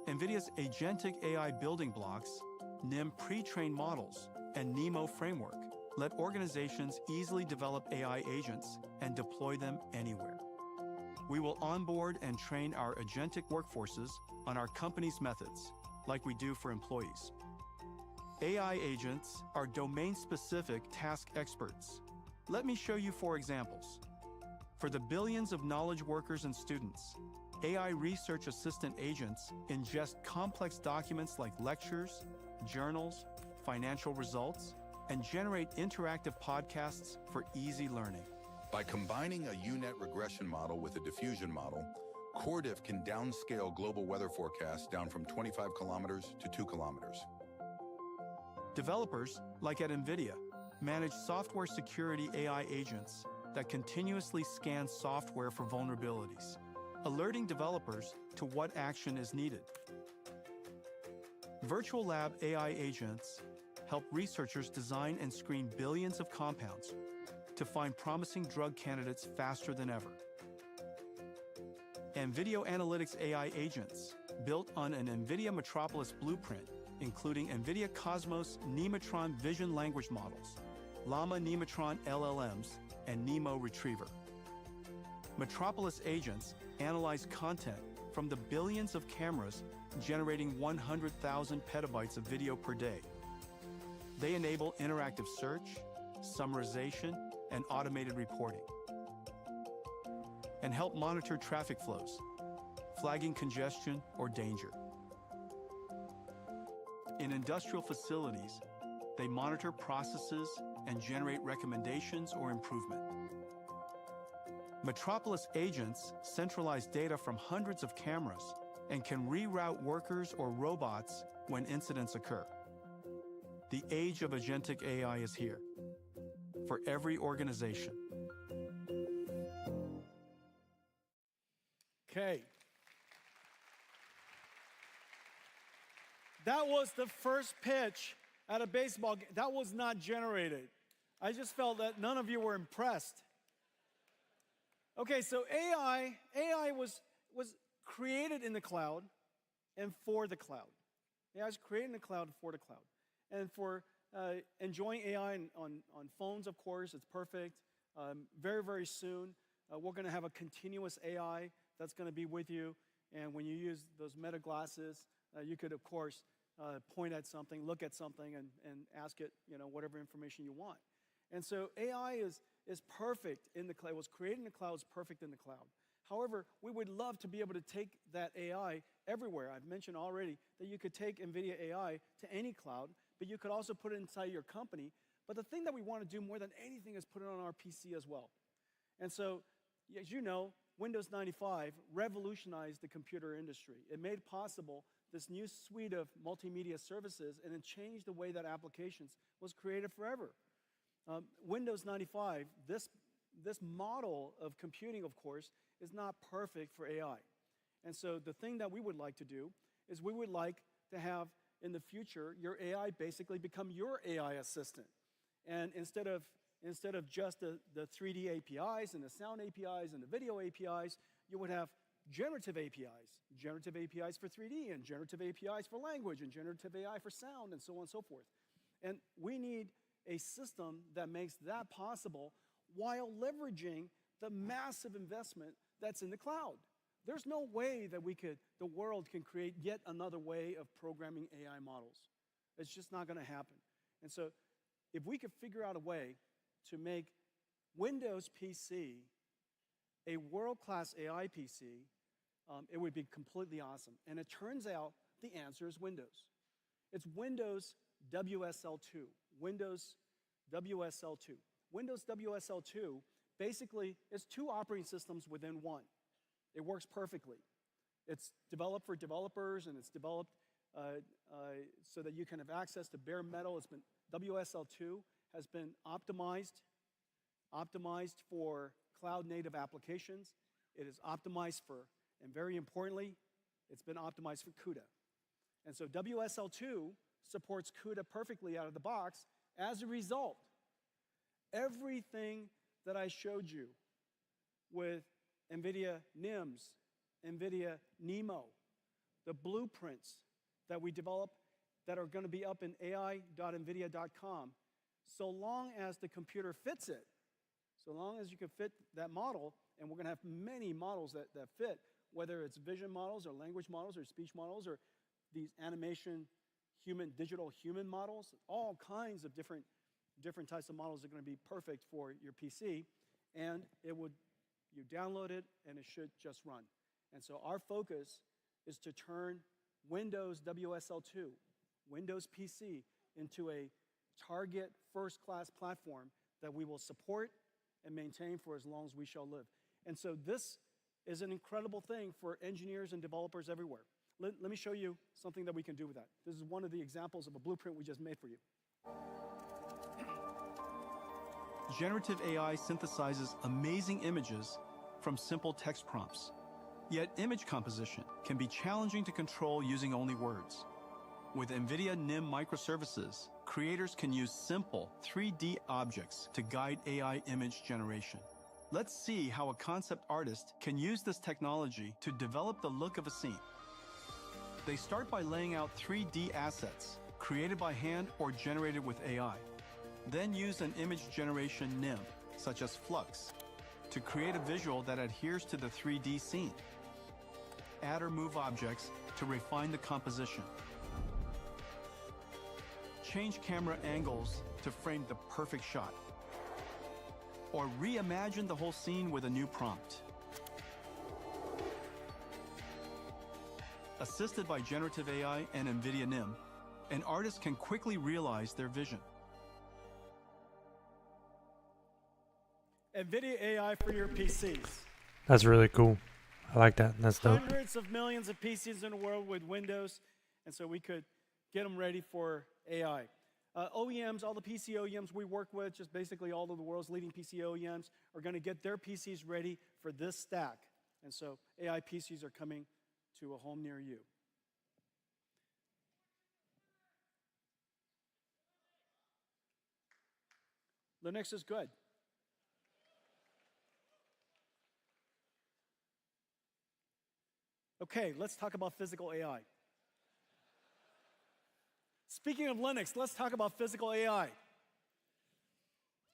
[SPEAKER 8] NVIDIA's agentic AI building blocks, NIM pre-trained models, and NEMO framework let organizations easily develop AI agents and deploy them anywhere. We will onboard and train our agentic workforces on our company's methods, like we do for employees. AI agents are domain-specific task experts. Let me show you 4 examples. For the billions of knowledge workers and students, AI research assistant agents ingest complex documents like lectures, journals, financial results, and generate interactive podcasts for easy learning.
[SPEAKER 12] By combining a UNet regression model with a diffusion model, CoreDiff can downscale global weather forecasts down from 25 kilometers to 2 kilometers.
[SPEAKER 8] Developers, like at Nvidia, manage software security AI agents that continuously scan software for vulnerabilities, alerting developers to what action is needed. Virtual lab AI agents help researchers design and screen billions of compounds to find promising drug candidates faster than ever. And video analytics AI agents built on an NVIDIA Metropolis blueprint, including NVIDIA Cosmos Nematron vision language models, Llama Nematron LLMs, and Nemo Retriever. Metropolis agents analyze content from the billions of cameras generating 100,000 petabytes of video per day. They enable interactive search, summarization, and automated reporting, and help monitor traffic flows, flagging congestion or danger. In industrial facilities, they monitor processes and generate recommendations or improvement. Metropolis agents centralize data from hundreds of cameras and can reroute workers or robots when incidents occur. The age of agentic AI is here, for every organization.
[SPEAKER 10] Okay. That was the first pitch at a baseball game. That was not generated. I just felt that none of you were impressed. Okay, so AI was created in the cloud and for the cloud. AI is created in the cloud and for the cloud. And for enjoying AI on phones, of course, it's perfect. Very, very soon, we're going to have a continuous AI that's going to be with you. And when you use those Meta glasses, you could, of course, point at something, look at something, and ask it, whatever information you want. And so AI is perfect in the cloud. It was created in the cloud, it's perfect in the cloud. However, we would love to be able to take that AI everywhere. I've mentioned already that you could take NVIDIA AI to any cloud, but you could also put it inside your company. But the thing that we want to do more than anything is put it on our PC as well. And so, as you know, Windows 95 revolutionized the computer industry. It made possible this new suite of multimedia services, and it changed the way that applications was created forever. Windows 95, this model of computing, of course, is not perfect for AI. And so the thing that we would like to do is we would like to have, in the future, your AI basically become your AI assistant. And instead of just the 3D APIs and the sound APIs and the video APIs, you would have generative APIs for 3D, and generative APIs for language, and generative AI for sound, and so on and so forth. And we need a system that makes that possible while leveraging the massive investment that's in the cloud. There's no way that the world can create yet another way of programming AI models. It's just not going to happen. And so if we could figure out a way to make Windows PC a world-class AI PC, it would be completely awesome. And it turns out the answer is Windows. It's Windows WSL2. Windows WSL2. Windows WSL2 basically is 2 operating systems within one. It works perfectly. It's developed for developers, and it's developed so that you can have access to bare metal. WSL2 has been optimized for cloud-native applications. It is optimized for, and very importantly, it's been optimized for CUDA. And so WSL2 supports CUDA perfectly out of the box. As a result, everything that I showed you with NVIDIA NIMS, NVIDIA NeMo, the blueprints that we developed that are going to be up in ai.nvidia.com, so long as the computer fits it, So long as you can fit that model, and we're going to have many models that fit, whether it's vision models or language models or speech models or these animation digital human models, all kinds of different types of models are going to be perfect for your PC, and you download it and it should just run. And so our focus is to turn Windows WSL2, Windows PC, into a target first-class platform that we will support and maintain for as long as we shall live. And so this is an incredible thing for engineers and developers everywhere. Let me show you something that we can do with that. This is one of the examples of a blueprint we just made for you.
[SPEAKER 8] Generative AI synthesizes amazing images from simple text prompts. Yet image composition can be challenging to control using only words. With Nvidia NIM microservices, creators can use simple 3D objects to guide AI image generation. Let's see how a concept artist can use this technology to develop the look of a scene. They start by laying out 3D assets, created by hand or generated with AI. Then use an image generation NIM, such as Flux, to create a visual that adheres to the 3D scene. Add or move objects to refine the composition. Change camera angles to frame the perfect shot. Or reimagine the whole scene with a new prompt. Assisted by generative AI and Nvidia NIM, an artist can quickly realize their vision.
[SPEAKER 10] NVIDIA AI for your PCs.
[SPEAKER 1] That's really cool. I like that. That's dope.
[SPEAKER 10] Hundreds of millions of PCs in the world with Windows, and so we could get them ready for AI. OEMs, all the PC OEMs we work with, just basically all of the world's leading PC OEMs, are going to get their PCs ready for this stack. And so AI PCs are coming to a home near you. Linux is good. Okay, let's talk about physical AI. Speaking of Linux, let's talk about physical AI.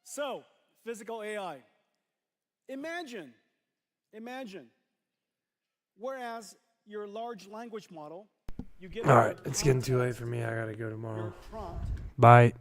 [SPEAKER 10] So, physical AI. Imagine, whereas your large language model, you get...
[SPEAKER 1] All right, it's getting too late for me. I gotta go tomorrow.
[SPEAKER 10] Your prompt
[SPEAKER 1] Bye.